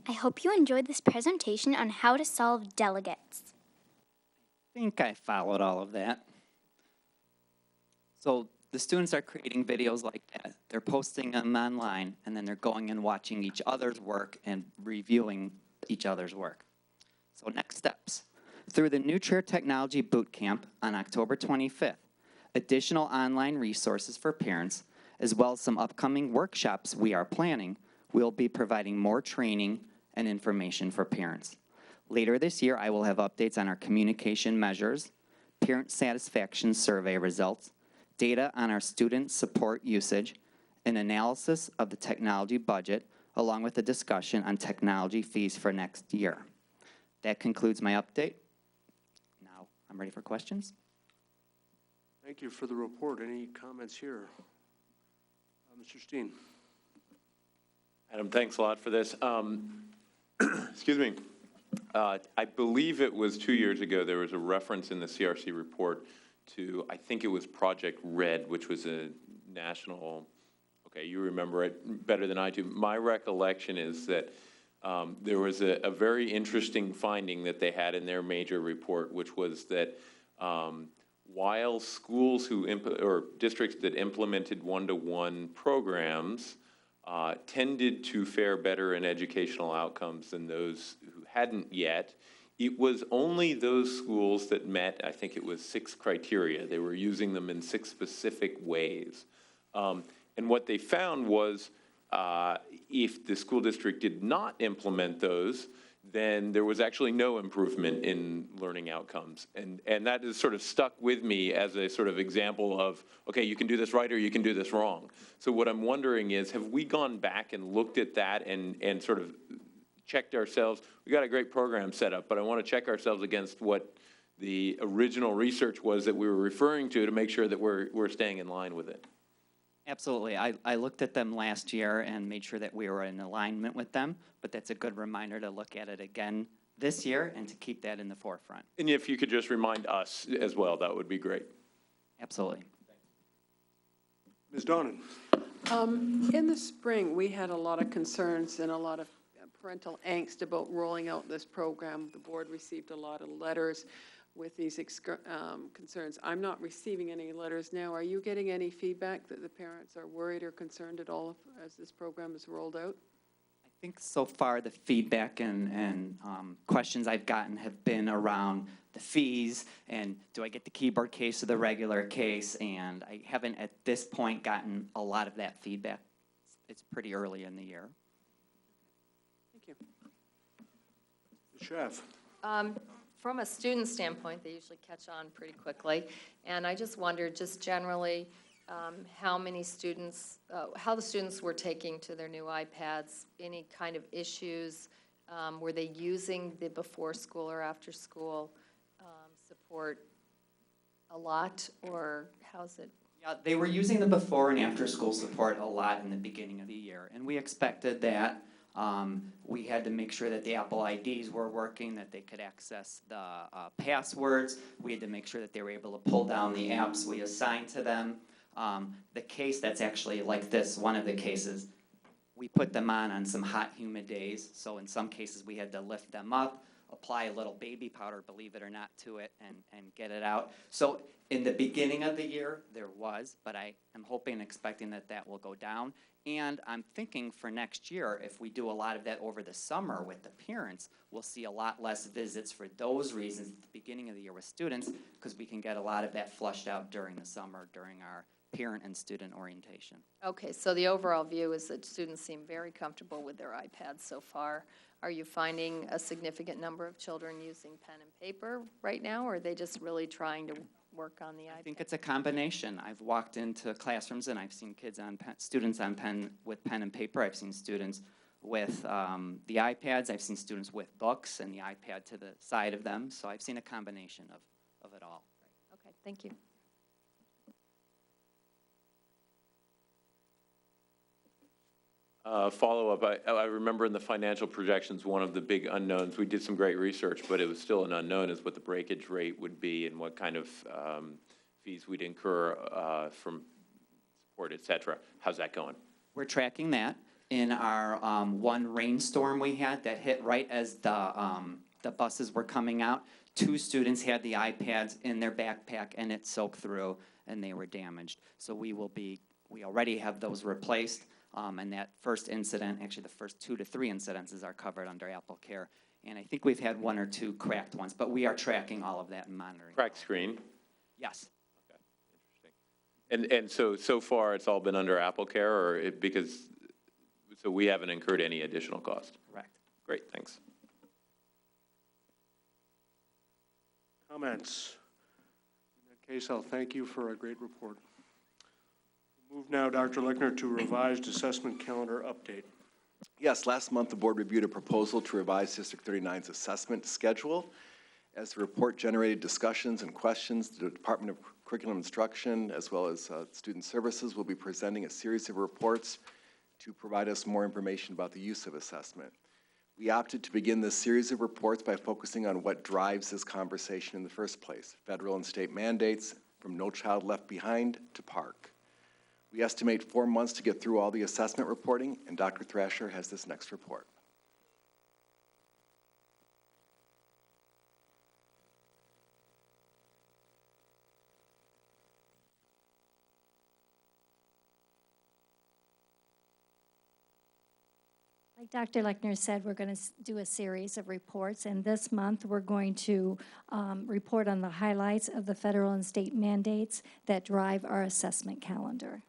I hope you enjoyed this presentation on how to solve delegates. I think I followed all of that. So the students are creating videos like that. They're posting them online, and then they're going and watching each other's work and reviewing each other's work. So next steps. Through the New Trier Technology Bootcamp on October 25th, additional online resources for parents, as well as some upcoming workshops we are planning, we'll be providing more training and information for parents. Later this year, I will have updates on our communication measures, parent satisfaction survey results, data on our student support usage, an analysis of the technology budget, along with a discussion on technology fees for next year. That concludes my update. Now I'm ready for questions. Thank you for the report. Any comments here? Mr. Steen. Adam, thanks a lot for this. Excuse me. I believe it was 2 years ago, there was a reference in the CRC report to, I think it was Project Red, which was a national, okay, you remember it better than I do. My recollection is that there was a very interesting finding that they had in their major report, which was that while schools or districts that implemented one-to-one programs tended to fare better in educational outcomes than those who hadn't yet, it was only those schools that met, I think it was 6 criteria. They were using them in 6 specific ways. And what they found was if the school district did not implement those, then there was actually no improvement in learning outcomes. And that has sort of stuck with me as a sort of example of, okay, you can do this right or you can do this wrong. So what I'm wondering is, have we gone back and looked at that and sort of checked ourselves? We got a great program set up, but I want to check ourselves against what the original research was that we were referring to make sure that we're staying in line with it. Absolutely. I looked at them last year and made sure that we were in alignment with them, but that's a good reminder to look at it again this year and to keep that in the forefront. And if you could just remind us as well, that would be great. Absolutely. Ms. Donan. In the spring, we had a lot of concerns and a lot of parental angst about rolling out this program. The board received a lot of letters with these concerns. I'm not receiving any letters now. Are you getting any feedback that the parents are worried or concerned at all as this program is rolled out? I think so far the feedback and questions I've gotten have been around the fees and do I get the keyboard case or the regular case, and I haven't at this point gotten a lot of that feedback. It's pretty early in the year. Thank you. The chef. From a student standpoint, they usually catch on pretty quickly. And I just wondered, just generally, how many students, how the students were taking to their new iPads, any kind of issues, were they using the before school or after school support a lot, or how's it? Yeah, they were using the before and after school support a lot in the beginning of the year, and we expected that. We had to make sure that the Apple IDs were working, that they could access the passwords. We had to make sure that they were able to pull down the apps we assigned to them. The case that's actually like this, one of the cases, we put them on some hot, humid days. So in some cases, we had to lift them up, apply a little baby powder, believe it or not, to it and get it out. So in the beginning of the year, there was, but I am hoping and expecting that that will go down. And I'm thinking for next year, if we do a lot of that over the summer with the parents, we'll see a lot less visits for those reasons at the beginning of the year with students, because we can get a lot of that flushed out during the summer, during our parent and student orientation. Okay, so the overall view is that students seem very comfortable with their iPads so far. Are you finding a significant number of children using pen and paper right now, or are they just really trying to work on the iPad? I think it's a combination. I've walked into classrooms and I've seen kids on students on with pen and paper. I've seen students with the iPads. I've seen students with books and the iPad to the side of them. So I've seen a combination of it all. Great. Okay, thank you. Follow-up, I remember in the financial projections, one of the big unknowns, we did some great research, but it was still an unknown, is what the breakage rate would be and what kind of fees we'd incur from support, et cetera. How's that going? We're tracking that. In our one rainstorm we had that hit right as the buses were coming out, 2 students had the iPads in their backpack and it soaked through and they were damaged. So we already have those replaced. And that first incident, actually the first 2 to 3 incidences are covered under Apple Care. And I think we've had 1 or 2 cracked ones, but we are tracking all of that and monitoring. Cracked screen? Yes. Okay, interesting. And so far it's all been under Apple Care, or so we haven't incurred any additional cost? Correct. Great, thanks. Comments? In that case, I'll thank you for a great report. Move now, Dr. Lechner, to revised assessment calendar update. Yes, last month the board reviewed a proposal to revise District 39's assessment schedule. As the report generated discussions and questions, the Department of Curriculum Instruction, as well as Student Services, will be presenting a series of reports to provide us more information about the use of assessment. We opted to begin this series of reports by focusing on what drives this conversation in the first place: federal and state mandates, from No Child Left Behind to PARC. We estimate 4 months to get through all the assessment reporting, and Dr. Thrasher has this next report. Like Dr. Lechner said, we're going to do a series of reports, and this month we're going to report on the highlights of the federal and state mandates that drive our assessment calendar.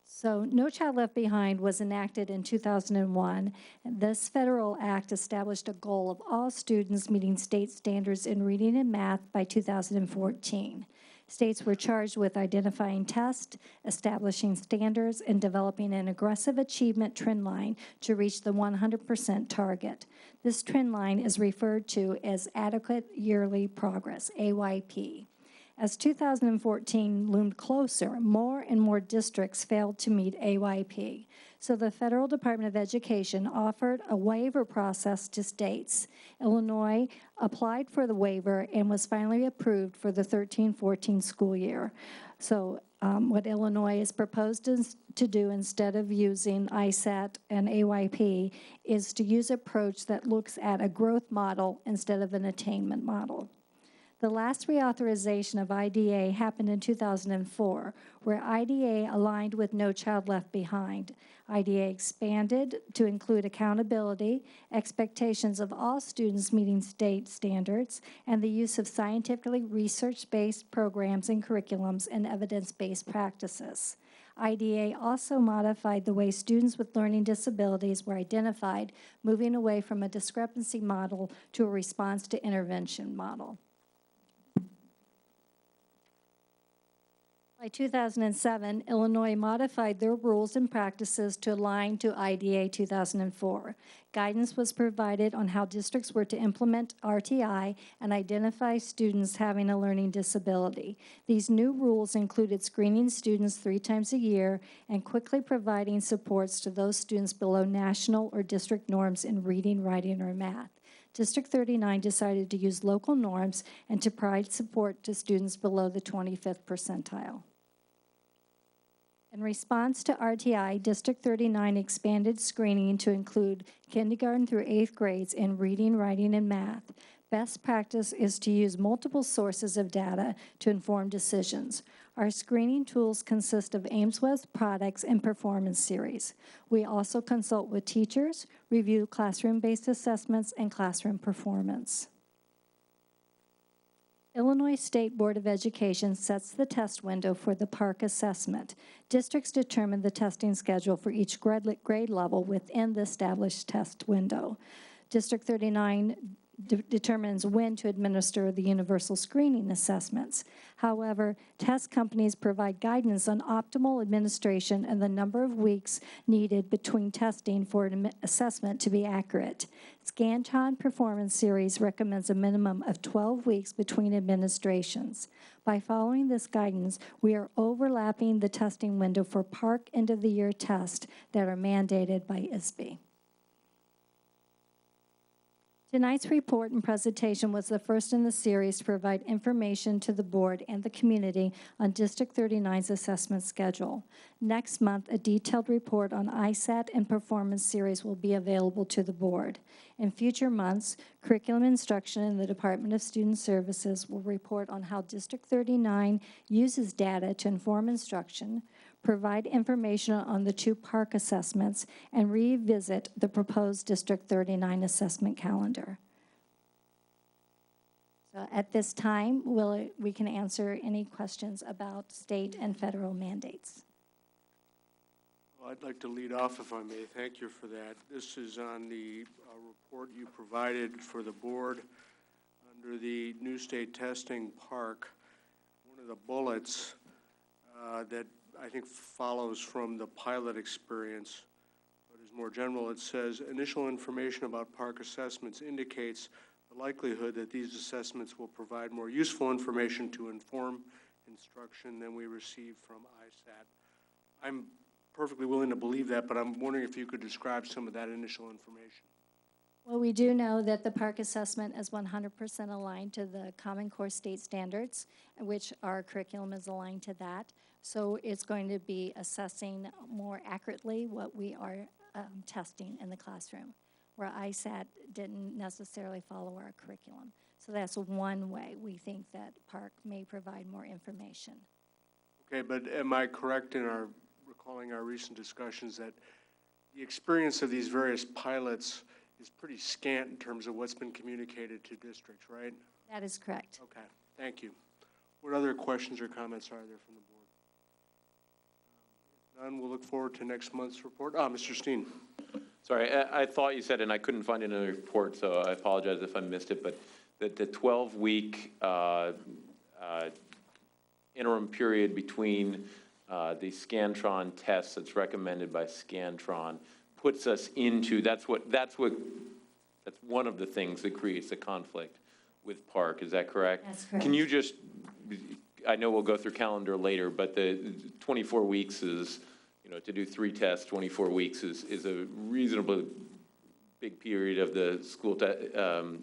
So No Child Left Behind was enacted in 2001. And this federal act established a goal of all students meeting state standards in reading and math by 2014. States were charged with identifying tests, establishing standards, and developing an aggressive achievement trend line to reach the 100% target. This trend line is referred to as Adequate Yearly Progress, AYP. As 2014 loomed closer, more and more districts failed to meet AYP. So the Federal Department of Education offered a waiver process to states. Illinois applied for the waiver and was finally approved for the 13-14 school year. So what Illinois is proposed to do instead of using ISAT and AYP is to use an approach that looks at a growth model instead of an attainment model. The last reauthorization of IDA happened in 2004, where IDA aligned with No Child Left Behind. IDA expanded to include accountability, expectations of all students meeting state standards, and the use of scientifically research-based programs and curriculums and evidence-based practices. IDA also modified the way students with learning disabilities were identified, moving away from a discrepancy model to a response to intervention model. By 2007, Illinois modified their rules and practices to align to IDA 2004. Guidance was provided on how districts were to implement RTI and identify students having a learning disability. These new rules included screening students 3 times a year and quickly providing supports to those students below national or district norms in reading, writing, or math. District 39 decided to use local norms and to provide support to students below the 25th percentile. In response to RTI, District 39 expanded screening to include kindergarten through 8th grades in reading, writing, and math. Best practice is to use multiple sources of data to inform decisions. Our screening tools consist of Aimsweb's products and performance series. We also consult with teachers, review classroom-based assessments, and classroom performance. Illinois State Board of Education sets the test window for the PARCC assessment. Districts determine the testing schedule for each grade level within the established test window. District 39 determines when to administer the universal screening assessments. However, test companies provide guidance on optimal administration and the number of weeks needed between testing for an assessment to be accurate. Scantron Performance Series recommends a minimum of 12 weeks between administrations. By following this guidance, we are overlapping the testing window for PARCC end-of-the-year tests that are mandated by ISB. Tonight's report and presentation was the first in the series to provide information to the board and the community on District 39's assessment schedule. Next month, a detailed report on ISAT and performance series will be available to the board. In future months, curriculum instruction in the Department of Student Services will report on how District 39 uses data to inform instruction, provide information on the 2 PARCC assessments, and revisit the proposed District 39 assessment calendar. So at this time, we can answer any questions about state and federal mandates. Well, I'd like to lead off, if I may. Thank you for that. This is on the report you provided for the board under the new state testing PARCC. One of the bullets that I think follows from the pilot experience, but is more general. It says, initial information about PARCC assessments indicates the likelihood that these assessments will provide more useful information to inform instruction than we receive from ISAT. I'm perfectly willing to believe that, but I'm wondering if you could describe some of that initial information. Well, we do know that the PARCC assessment is 100% aligned to the Common Core state standards, which our curriculum is aligned to that. So it's going to be assessing more accurately what we are testing in the classroom, where ISAT didn't necessarily follow our curriculum. So that's one way we think that PARCC may provide more information. Okay, but am I correct in recalling our recent discussions that the experience of these various pilots is pretty scant in terms of what's been communicated to districts, right? That is correct. Okay, thank you. What other questions or comments are there from the board? If none, we'll look forward to next month's report. Mr. Steen. Sorry, I thought you said, and I couldn't find it in the report, so I apologize if I missed it, but that the 12-week interim period between the Scantron tests that's recommended by Scantron puts us into, that's one of the things that creates a conflict with Park, is that correct? That's correct. Can you just, I know we'll go through calendar later, but the 24 weeks is, to do 3 tests, 24 weeks is a reasonably big period of the school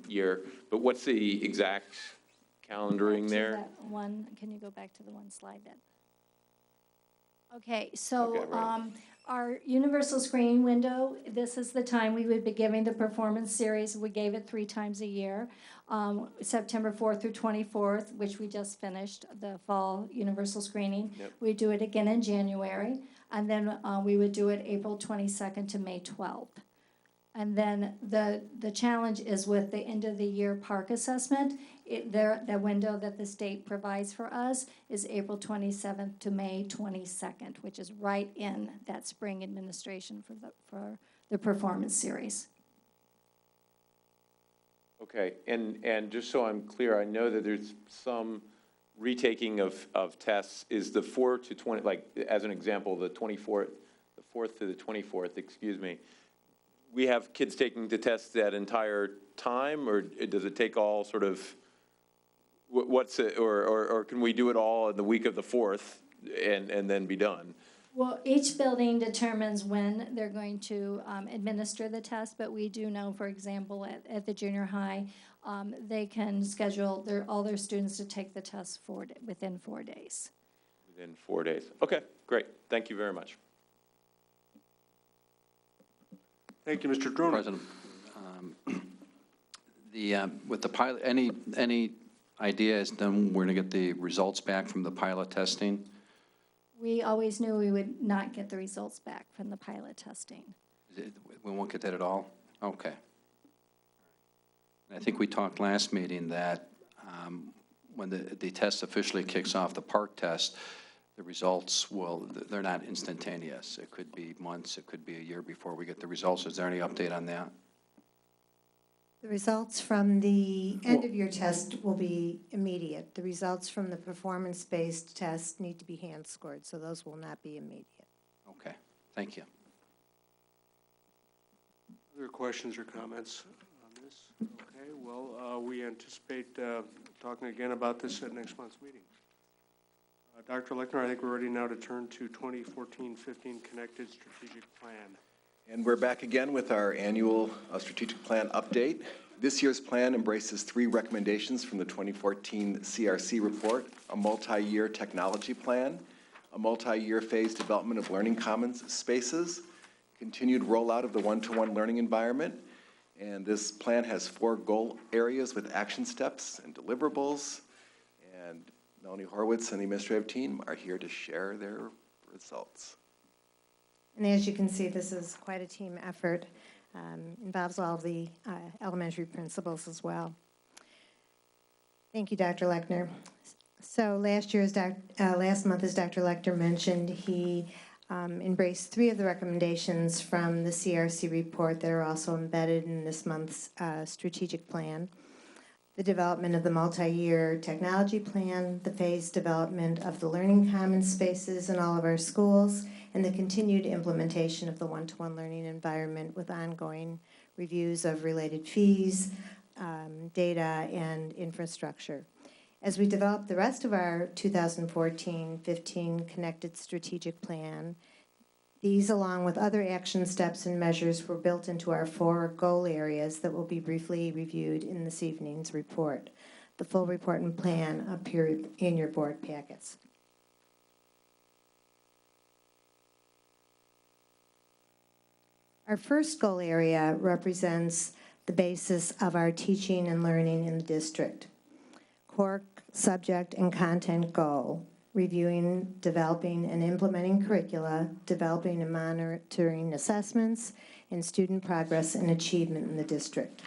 year. But what's the exact calendaring there? Can you go back to the one slide then? Okay, so right. Our universal screening window, this is the time we would be giving the performance series. We gave it 3 times a year. September 4th through 24th, which we just finished, the fall universal screening. Yep. We do it again in January. And then we would do it April 22nd to May 12th. And then the challenge is with the end of the year park assessment. The window that the state provides for us is April 27th to May 22nd, which is right in that spring administration for the performance series. Okay, and just so I'm clear, I know that there's some retaking of tests. Is the 4 to 20, like as an example, the 4th to the 24th, excuse me, we have kids taking the test that entire time, or does it take all sort of, what's it, or can we do it all in the week of the 4th and then be done? Well, each building determines when they're going to administer the test, but we do know, for example, at the junior high, they can schedule all their students to take the test within 4 days. Within 4 days. Okay, great. Thank you very much. Thank you, Mr. Droner. President, with the pilot, any idea as to when we're going to get the results back from the pilot testing? We always knew we would not get the results back from the pilot testing. We won't get that at all? Okay. I think we talked last meeting that when the test officially kicks off, the park test, the results they're not instantaneous. It could be months, it could be a year before we get the results. Is there any update on that? The results from the end of year test will be immediate. The results from the performance-based test need to be hand scored, so those will not be immediate. Okay, thank you. Other questions or comments on this? Okay, well, we anticipate talking again about this at next month's meeting. Dr. Lechner, I think we're ready now to turn to 2014-15 Connected Strategic Plan. And we're back again with our annual strategic plan update. This year's plan embraces 3 recommendations from the 2014 CRC report: a multi-year technology plan, a multi-year phased development of learning commons spaces, continued rollout of the one-to-one learning environment. And this plan has 4 goal areas with action steps and deliverables. And Melanie Horwitz and the administrative team are here to share their results. And as you can see, this is quite a team effort. Involves all of the elementary principals as well. Thank you, Dr. Lechner. So last month, as Dr. Lechner mentioned, he embraced 3 of the recommendations from the CRC report that are also embedded in this month's strategic plan. The development of the multi-year technology plan, the phased development of the learning commons spaces in all of our schools, and the continued implementation of the one-to-one learning environment with ongoing reviews of related fees, data, and infrastructure. As we develop the rest of our 2014-15 Connected Strategic Plan, these, along with other action steps and measures, were built into our 4 goal areas that will be briefly reviewed in this evening's report. The full report and plan appear in your board packets. Our first goal area represents the basis of our teaching and learning in the district. Core subject and content goal reviewing, developing, and implementing curricula, developing and monitoring assessments, and student progress and achievement in the district.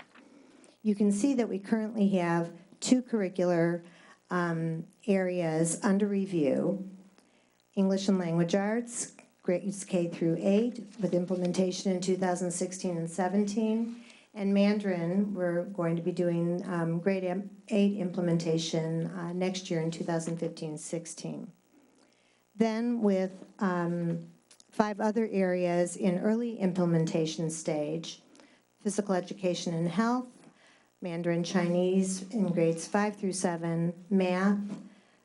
You can see that we currently have 2 curricular areas under review: English and Language Arts, grades K through 8, with implementation in 2016 and 17. And Mandarin, we're going to be doing grade 8 implementation next year in 2015-16. Then with 5 other areas in early implementation stage: physical education and health, Mandarin Chinese in grades 5 through 7, math,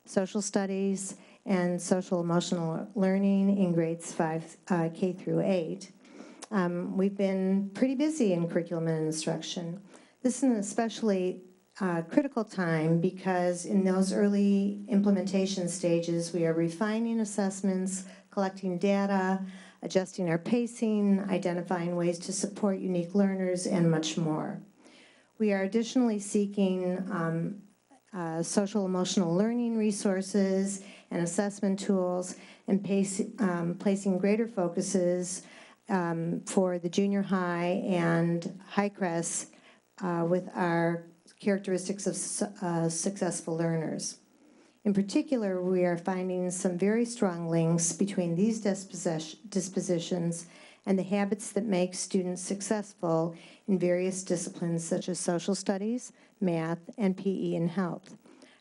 social studies, and social emotional learning in grades 5 K through 8. We've been pretty busy in curriculum and instruction. This is an especially critical time because in those early implementation stages, we are refining assessments, collecting data, adjusting our pacing, identifying ways to support unique learners, and much more. We are additionally seeking social emotional learning resources and assessment tools, and placing greater focuses for the junior high and high crest with our characteristics of successful learners. In particular, we are finding some very strong links between these dispositions and the habits that make students successful in various disciplines such as social studies, math, and PE and health.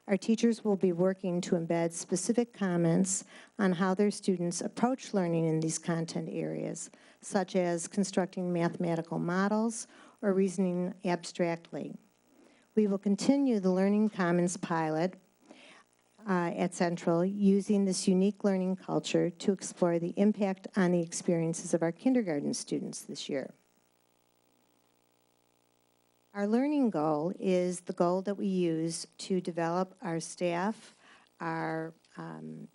Our teachers will be working to embed specific comments on how their students approach learning in these content areas, such as constructing mathematical models or reasoning abstractly. We will continue the Learning Commons pilot at Central, using this unique learning culture to explore the impact on the experiences of our kindergarten students this year. Our learning goal is the goal that we use to develop our staff, our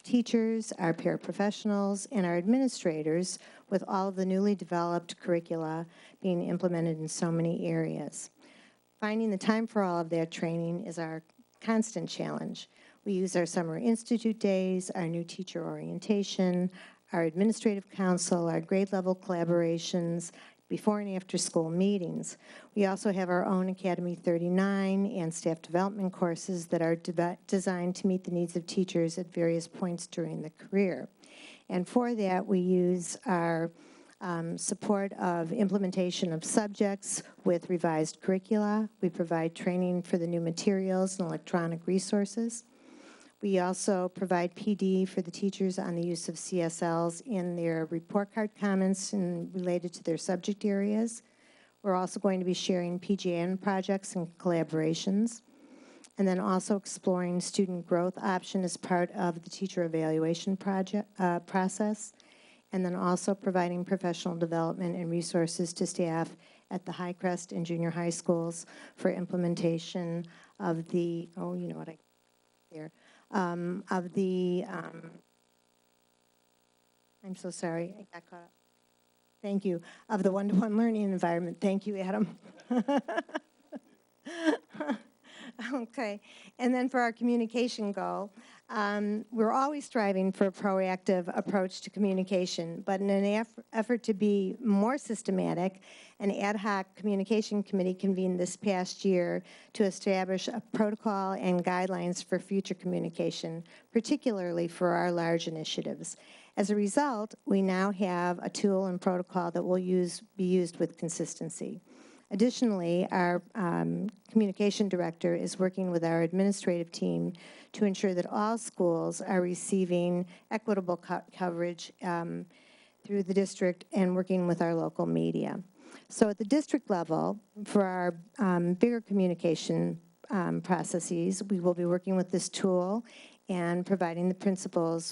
teachers, our paraprofessionals, and our administrators with all of the newly developed curricula being implemented in so many areas. Finding the time for all of that training is our constant challenge. We use our Summer Institute days, our new teacher orientation, our administrative council, our grade level collaborations, before and after school meetings. We also have our own Academy 39 and staff development courses that are designed to meet the needs of teachers at various points during the career. And for that, we use our support of implementation of subjects with revised curricula. We provide training for the new materials and electronic resources. We also provide PD for the teachers on the use of CSLs in their report card comments and related to their subject areas. We're also going to be sharing PGN projects and collaborations, and then also exploring student growth option as part of the teacher evaluation process, and then also providing professional development and resources to staff at the High Crest and junior high schools for implementation of the, I'm so sorry, I got caught up. Thank you. Of the one-to-one learning environment. Thank you, Adam. Okay. And then for our communication goal, we're always striving for a proactive approach to communication, but in an effort to be more systematic, an ad hoc communication committee convened this past year to establish a protocol and guidelines for future communication, particularly for our large initiatives. As a result, we now have a tool and protocol that will be used with consistency. Additionally, our communication director is working with our administrative team to ensure that all schools are receiving equitable coverage through the district and working with our local media. So at the district level, for our bigger communication processes, we will be working with this tool and providing the principals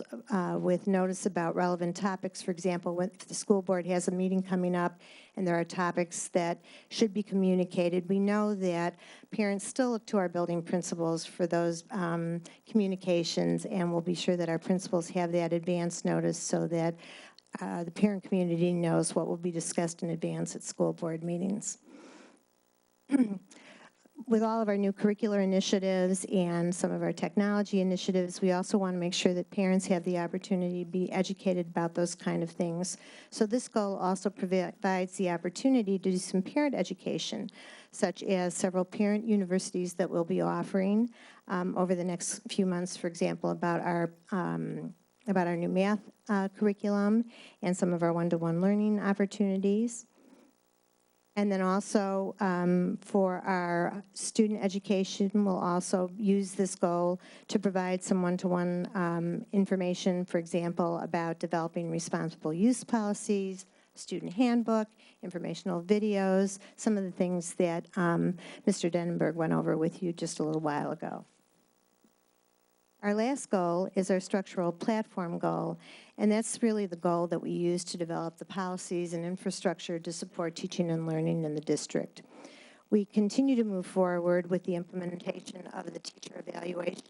with notice about relevant topics. For example, if the school board has a meeting coming up and there are topics that should be communicated, we know that parents still look to our building principals for those communications, and we'll be sure that our principals have that advance notice so that the parent community knows what will be discussed in advance at school board meetings. with all of our new curricular initiatives and some of our technology initiatives, we also want to make sure that parents have the opportunity to be educated about those kind of things. So this goal also provides the opportunity to do some parent education, such as several parent universities that we'll be offering over the next few months, for example, about our new math curriculum and some of our one-to-one learning opportunities. And then also for our student education, we'll also use this goal to provide some one-to-one information, for example, about developing responsible use policies, student handbook, informational videos, some of the things that Mr. Denenberg went over with you just a little while ago. Our last goal is our structural platform goal, and that's really the goal that we use to develop the policies and infrastructure to support teaching and learning in the district. We continue to move forward with the implementation of the teacher evaluation.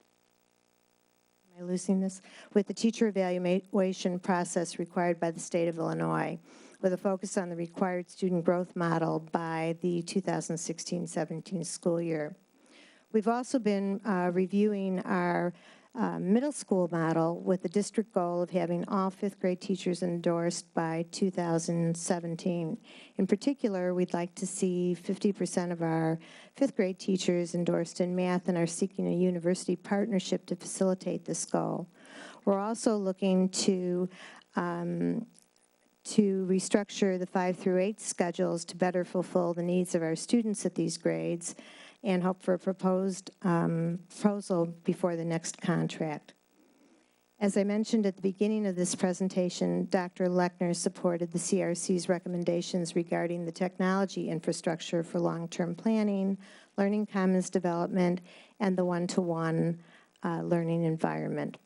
Am I losing this? With the teacher evaluation process required by the state of Illinois, with a focus on the required student growth model by the 2016-17 school year. We've also been reviewing our middle school model with the district goal of having all fifth grade teachers endorsed by 2017. In particular, we'd like to see 50% of our fifth grade teachers endorsed in math and are seeking a university partnership to facilitate this goal. We're also looking to restructure the 5 through 8 schedules to better fulfill the needs of our students at these grades and hope for a proposal before the next contract. As I mentioned at the beginning of this presentation, Dr. Lechner supported the CRC's recommendations regarding the technology infrastructure for long-term planning, learning commons development, and the one-to-one learning environment.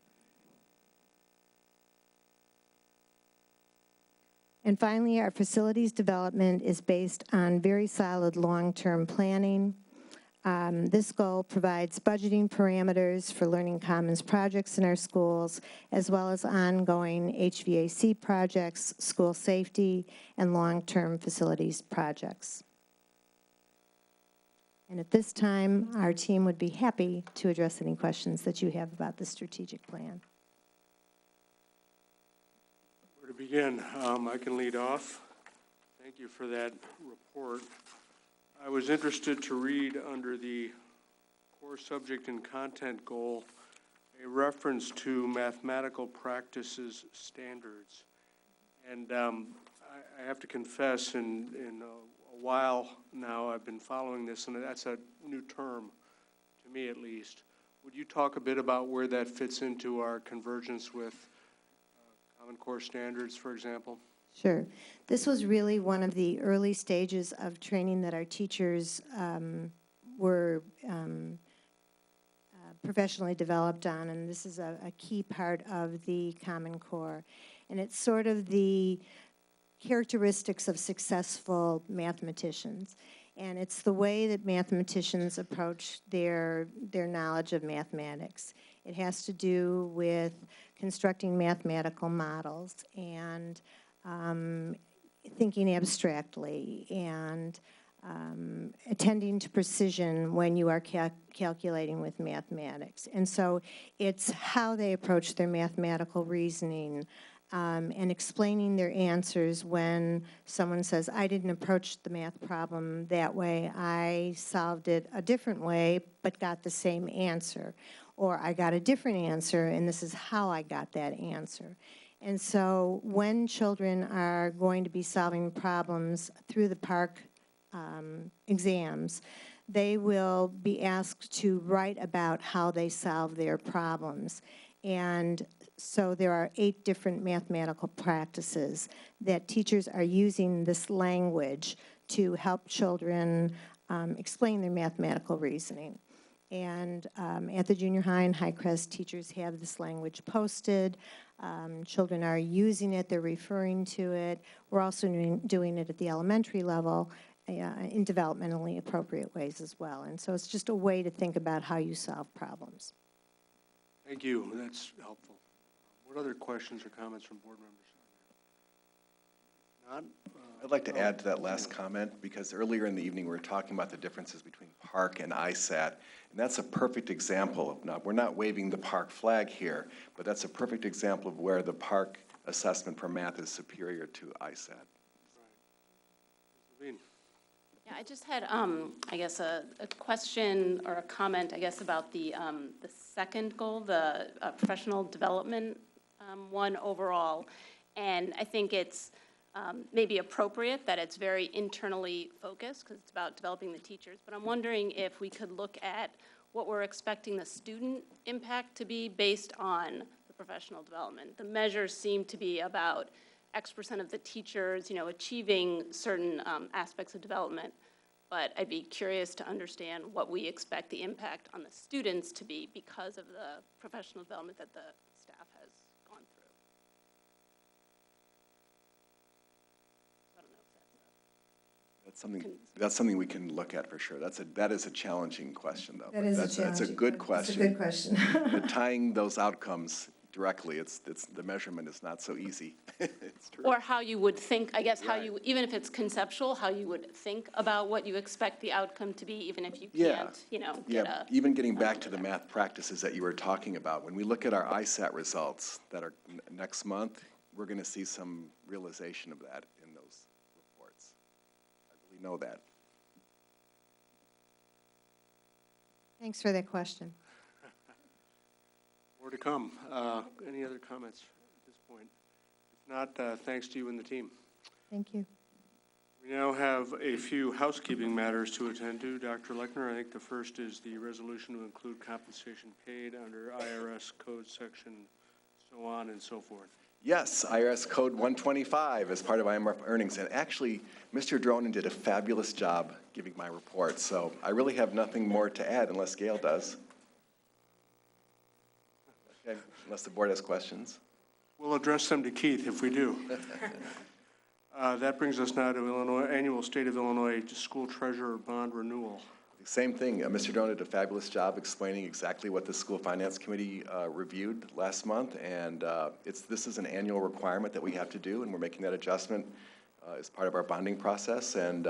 And finally, our facilities development is based on very solid long-term planning. This goal provides budgeting parameters for learning commons projects in our schools, as well as ongoing HVAC projects, school safety, and long-term facilities projects. And at this time, our team would be happy to address any questions that you have about the strategic plan. Where to begin? I can lead off. Thank you for that report. I was interested to read under the core subject and content goal a reference to mathematical practices standards. And I have to confess, in a while now I've been following this, and that's a new term, to me at least. Would you talk a bit about where that fits into our convergence with Common Core standards, for example? Sure. This was really one of the early stages of training that our teachers were professionally developed on, and this is a key part of the Common Core. And it's sort of the characteristics of successful mathematicians. And it's the way that mathematicians approach their knowledge of mathematics. It has to do with constructing mathematical models and thinking abstractly and attending to precision when you are calculating with mathematics. And so it's how they approach their mathematical reasoning and explaining their answers when someone says, I didn't approach the math problem that way, I solved it a different way but got the same answer. Or I got a different answer and this is how I got that answer. And so when children are going to be solving problems through the PARCC exams, they will be asked to write about how they solve their problems. And so there are 8 different mathematical practices that teachers are using this language to help children explain their mathematical reasoning. And at the junior high and high crest, teachers have this language posted. Children are using it, they're referring to it. We're also doing it at the elementary level in developmentally appropriate ways as well. And so it's just a way to think about how you solve problems. Thank you. That's helpful. What other questions or comments from board members? Not? I'd like to add to that last comment, because earlier in the evening, we were talking about the differences between PARC and ISAT, and that's a perfect example of, not, we're not waving the PARC flag here, but that's a perfect example of where the PARC assessment for math is superior to ISAT. Levine. Yeah, I just had, I guess, a question or a comment, I guess, about the second goal, the professional development one overall. And I think it's maybe appropriate that it's very internally focused because it's about developing the teachers. But I'm wondering if we could look at what we're expecting the student impact to be based on the professional development. The measures seem to be about X% of the teachers, you know, achieving certain aspects of development. But I'd be curious to understand what we expect the impact on the students to be because of the professional development that the staff has gone through. I don't know if That's something we can look at for sure. That is a challenging question, though. That is that's a challenging. It's a good question. It's a good question. But tying those outcomes directly, it's the measurement is not so easy. It's true. Or how you would think, I guess, how Right. you, even if it's conceptual, how you would think about what you expect the outcome to be, even if you Yeah. can't, you know, get Yeah, a. even getting back to the math practices that you were talking about, when we look at our ISAT results that are next month, we're going to see some realization of that in those reports. I really know that. Thanks for that question. More to come. Any other comments at this point? If not, thanks to you and the team. Thank you. We now have a few housekeeping matters to attend to. Dr. Lechner, I think the first is the resolution to include compensation paid under IRS code section, so on and so forth. Yes, IRS Code 125 as part of IMRF earnings. And actually, Mr. Dronin did a fabulous job giving my report. So I really have nothing more to add unless Gail does. Okay, unless the board has questions. We'll address them to Keith if we do. That brings us now to Illinois, annual State of Illinois School Treasurer Bond Renewal. Same thing. Mr. Dronin did a fabulous job explaining exactly what the School Finance Committee reviewed last month. And this is an annual requirement that we have to do, and we're making that adjustment as part of our bonding process. And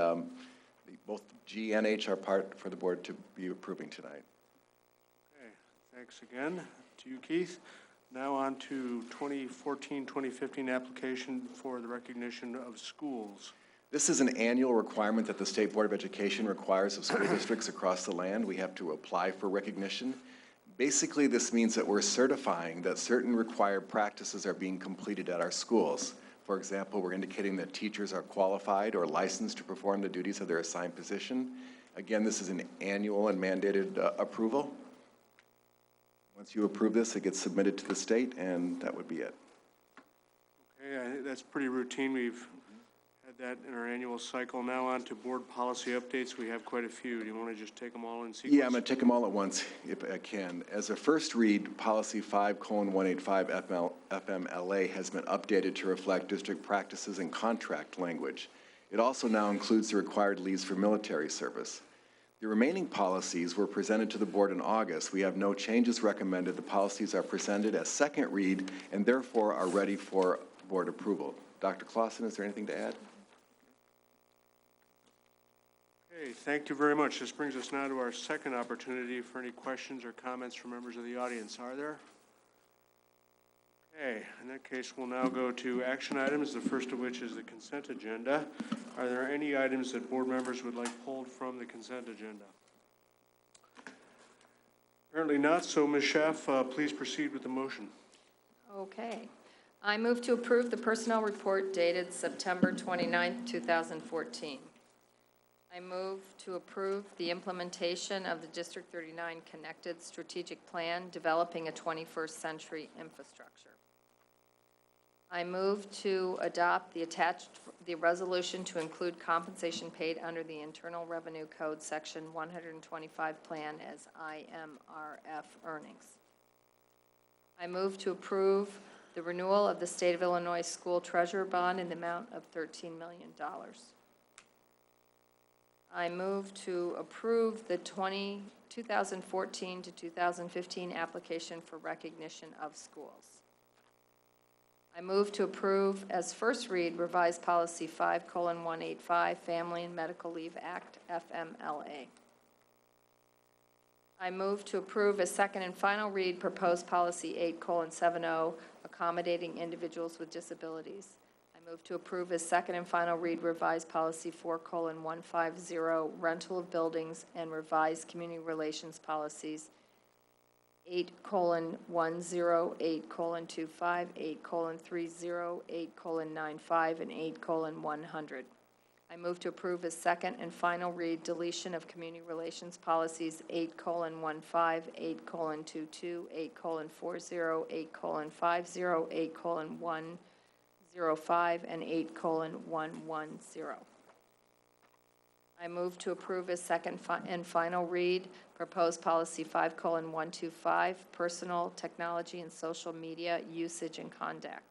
both G and H are part for the board to be approving tonight. Okay, thanks again to you, Keith. Now on to 2014-2015 application for the recognition of schools. This is an annual requirement that the State Board of Education requires of school districts across the land. We have to apply for recognition. Basically, this means that we're certifying that certain required practices are being completed at our schools. For example, we're indicating that teachers are qualified or licensed to perform the duties of their assigned position. Again, this is an annual and mandated approval. Once you approve this, it gets submitted to the state, and that would be it. Okay, I think that's pretty routine. We've had that in our annual cycle. Now on to board policy updates. We have quite a few. Do you want to just take them all in sequence? Yeah, I'm going to take them all at once if I can. As a first read, policy 5:185 FMLA has been updated to reflect district practices and contract language. It also now includes the required leaves for military service. The remaining policies were presented to the board in August. We have no changes recommended. The policies are presented as second read and therefore are ready for board approval. Dr. Clausen, is there anything to add? Okay, thank you very much. This brings us now to our second opportunity for any questions or comments from members of the audience. Are there? Okay, in that case, we'll now go to action items, the first of which is the consent agenda. Are there any items that board members would like pulled from the consent agenda? Apparently not, so Ms. Schaff, please proceed with the motion. Okay. I move to approve the personnel report dated September 29th, 2014. I move to approve the implementation of the District 39 Connected Strategic Plan, developing a 21st century infrastructure. I move to adopt the resolution to include compensation paid under the Internal Revenue Code Section 125 plan as IMRF earnings. I move to approve the renewal of the State of Illinois School Treasurer Bond in the amount of $13 million. I move to approve the 2014 to 2015 application for recognition of schools. I move to approve as first read revised policy 5:185, Family and Medical Leave Act, FMLA. I move to approve as second and final read proposed policy 8:70, accommodating individuals with disabilities. I move to approve as second and final read revised policy 4:150, rental of buildings, and revised community relations policies 8:10, 8:25, 8:30, 8:95, and 8:100. I move to approve as second and final read deletion of community relations policies 8:15, 8:22, 8:40, 8:50, 8:105, and 8:110. I move to approve as second and final read proposed policy 5:125, personal technology and social media usage and conduct.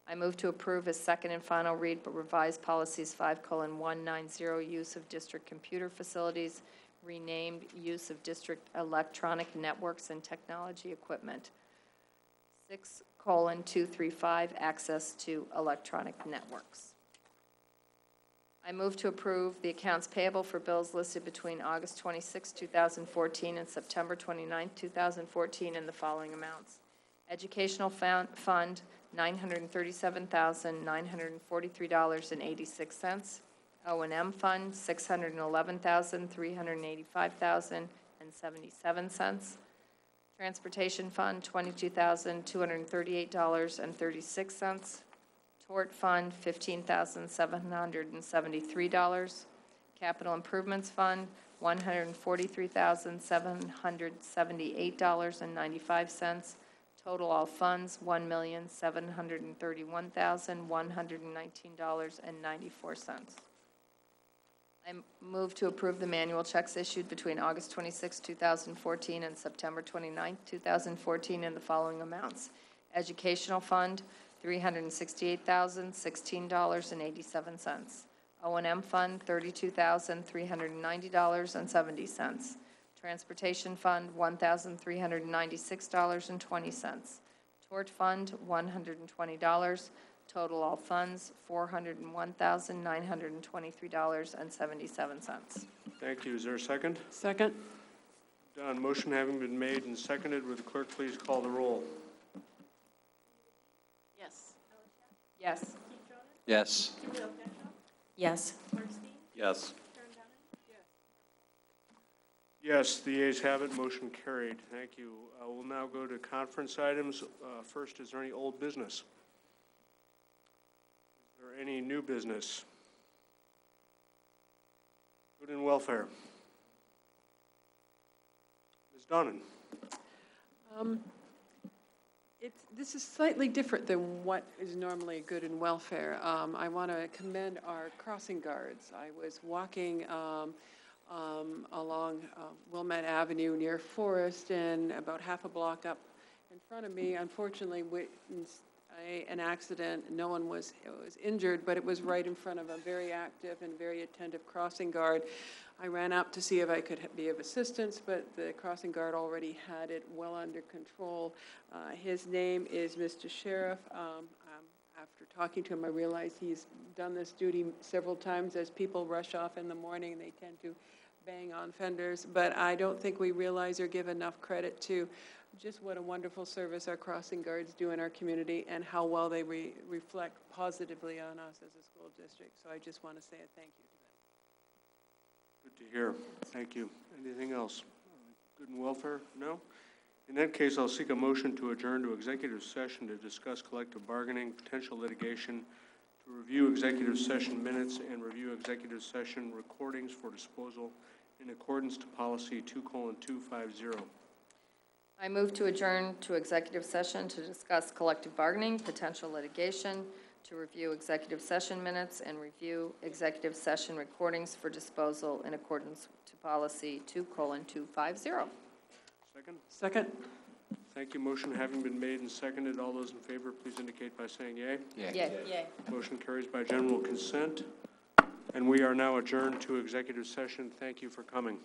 I move to approve as second and final read but revised policies 5:190, use of district computer facilities, renamed use of district electronic networks and technology equipment, 6:235, access to electronic networks. I move to approve the accounts payable for bills listed between August 26, 2014 and September 29, 2014 in the following amounts. Educational fund, $937,943.86. O&M fund, $611,385,077. Transportation fund, $22,238.36. Tort fund, $15,773. Capital improvements fund, $143,778.95. Total all funds, $1,731,119.94. I move to approve the manual checks issued between August 26, 2014 and September 29, 2014 in the following amounts. Educational fund, $368,016.87. O&M fund, $32,390.70. Transportation fund, $1,396.20. Tort fund, $120. Total all funds, $401,923.77. Thank you. Is there a second? Second. Done. Motion having been made and seconded, would the clerk please call the roll? Yes. Yes. Yes. Yes. Yes. Yes, the ayes have it. Motion carried. Thank you. We'll now go to conference items. First, is there any old business? Is there any new business? Food and welfare. Ms. Donnan. This is slightly different than what is normally good in welfare. I want to commend our crossing guards. I was walking along Wilmette Avenue near Forest, and about half a block up in front of me, unfortunately, witnessed an accident. No one was injured, but it was right in front of a very active and very attentive crossing guard. I ran up to see if I could be of assistance, but the crossing guard already had it well under control. His name is Mr. Sheriff. After talking to him, I realized he's done this duty several times. As people rush off in the morning, they tend to bang on fenders, but I don't think we realize or give enough credit to just what a wonderful service our crossing guards do in our community and how well they reflect positively on us as a school district. So I just want to say a thank you to them. Good to hear. Thank you. Anything else? Good and welfare? No? In that case, I'll seek a motion to adjourn to executive session to discuss collective bargaining, potential litigation, to review executive session minutes, and review executive session recordings for disposal in accordance to policy 2:250. I move to adjourn to executive session to discuss collective bargaining, potential litigation, to review executive session minutes, and review executive session recordings for disposal in accordance to policy 2:250. Second? Second. Thank you. Motion having been made and seconded, all those in favor, please indicate by saying yay. Yay. Yay. Motion carries by general consent. And we are now adjourned to executive session. Thank you for coming.